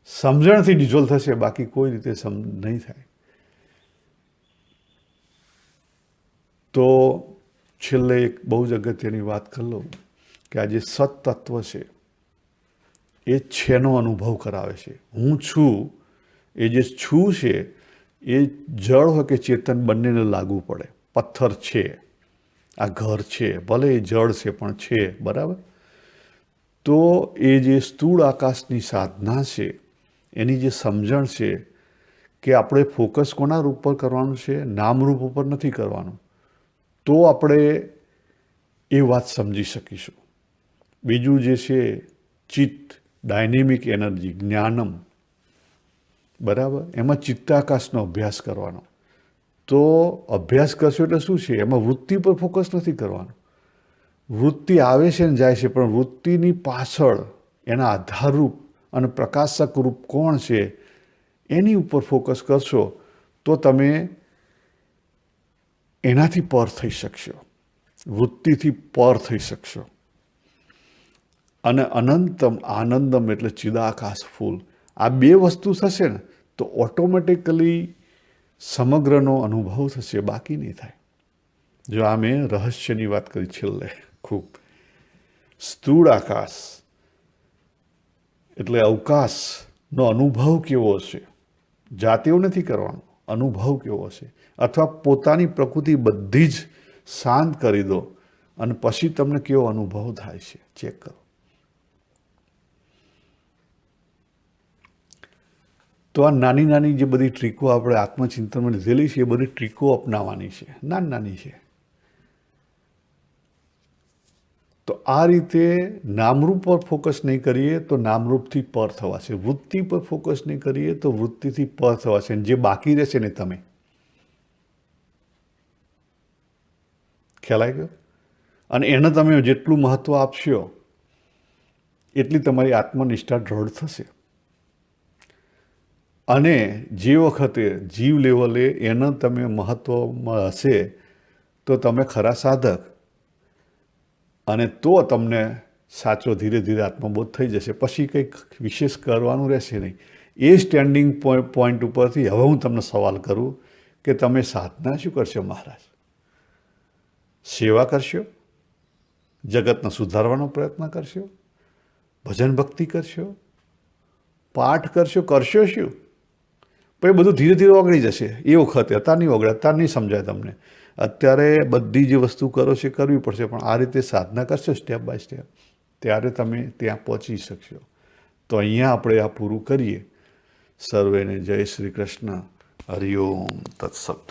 સમજણથી ડિઝોલ્વ થશે, બાકી કોઈ રીતે નહીં થાય. તો છેલ્લે એક બહુ જ અગત્યની વાત કરી લઉં કે આ જે સત્તત્વ છે એ છેનો અનુભવ કરાવે છે. હું છું, એ જે છું છે એ જળ હોય કે ચેતન બંનેને લાગુ પડે. પથ્થર છે, આ ઘર છે, ભલે એ જળ છે પણ છે. બરાબર? તો એ જે સ્થૂળ આકાશની સાધના છે, એની જે સમજણ છે કે આપણે ફોકસ કોના રૂપ પર કરવાનું છે? નામરૂપ ઉપર નથી કરવાનું. તો આપણે એ વાત સમજી શકીશું. બીજું જે છે ચિત્ત, ડાયનેમિક એનર્જી, જ્ઞાનમ. બરાબર? એમાં ચિત્તાકાશનો અભ્યાસ કરવાનો. તો અભ્યાસ કરશો એટલે શું છે? એમાં વૃત્તિ પર ફોકસ નથી કરવાનું. વૃત્તિ આવે છે ને જાય છે, પણ વૃત્તિની પાછળ એના આધારરૂપ અને પ્રકાશક રૂપ કોણ છે એની ઉપર ફોકસ કરશો તો તમે એનાથી પર થઈ શકશો, વૃત્તિથી પર થઈ શકશો. અને અનંતમ આનંદમ એટલે ચિદાકાશ ફૂલ. આ બે વસ્તુ થશે ને તો ઓટોમેટિકલી સમગ્રનો અનુભવ થશે, બાકી નહીં થાય. જો આ મેં રહસ્યની વાત કરી છેલ્લે ખૂબ. સ્થૂળ આકાશ એટલે અવકાશનો અનુભવ કેવો હશે, જાતે એવું નથી કરવાનું, અનુભવ કેવો હશે. અથવા પોતાની પ્રકૃતિ બધી જ શાંત કરી દો અને પછી તમને કેવો અનુભવ થાય છે ચેક કરો. તો આ નાની નાની જે બધી ટ્રીકો આપણે આત્મચિંતનમાં લીધેલી છે, એ બધી ટ્રીકો અપનાવવાની છે, નાની નાની છે. તો આ રીતે નામરૂપ પર ફોકસ નહીં કરીએ તો નામરૂપથી પર થવાશે, વૃત્તિ પર ફોકસ નહીં કરીએ તો વૃત્તિથી પર થવાશે. જે બાકી રહેશે ને તમે, ખ્યાલ આવી ગયો? અને એને તમે જેટલું મહત્ત્વ આપશો એટલી તમારી આત્મનિષ્ઠા દ્રઢ થશે. અને જે વખતે જીવ લેવલે એને તમે મહત્ત્વમાં હશે તો તમે ખરા સાધક, અને તો તમને સાચો ધીરે ધીરે આત્મબોધ થઈ જશે. પછી કંઈક વિશેષ કરવાનું રહેશે નહીં. એ સ્ટેન્ડિંગ પોઈન્ટ ઉપરથી હવે હું તમને સવાલ કરું કે તમે સાધના શું કરશો મહારાજ? સેવા કરશો? જગતને સુધારવાનો પ્રયત્ન કરશો? ભજન ભક્તિ કરશો? પાઠ કરશો? કરશો શું? પણ એ બધું ધીરે ધીરે ઓગળી જશે. એ વખતે અત્યારે નહીં ઓગળે, અત્યારે નહીં સમજાય તમને. અત્યારે બધી જે વસ્તુ કરો છે કરવી પડશે, પણ આ રીતે સાધના કરશો સ્ટેપ બાય સ્ટેપ, ત્યારે તમે ત્યાં પહોંચી શકશો. તો અહીંયા આપણે આ પૂરું કરીએ. સર્વેને જય શ્રી કૃષ્ણ. હરિઓમ તત્સત.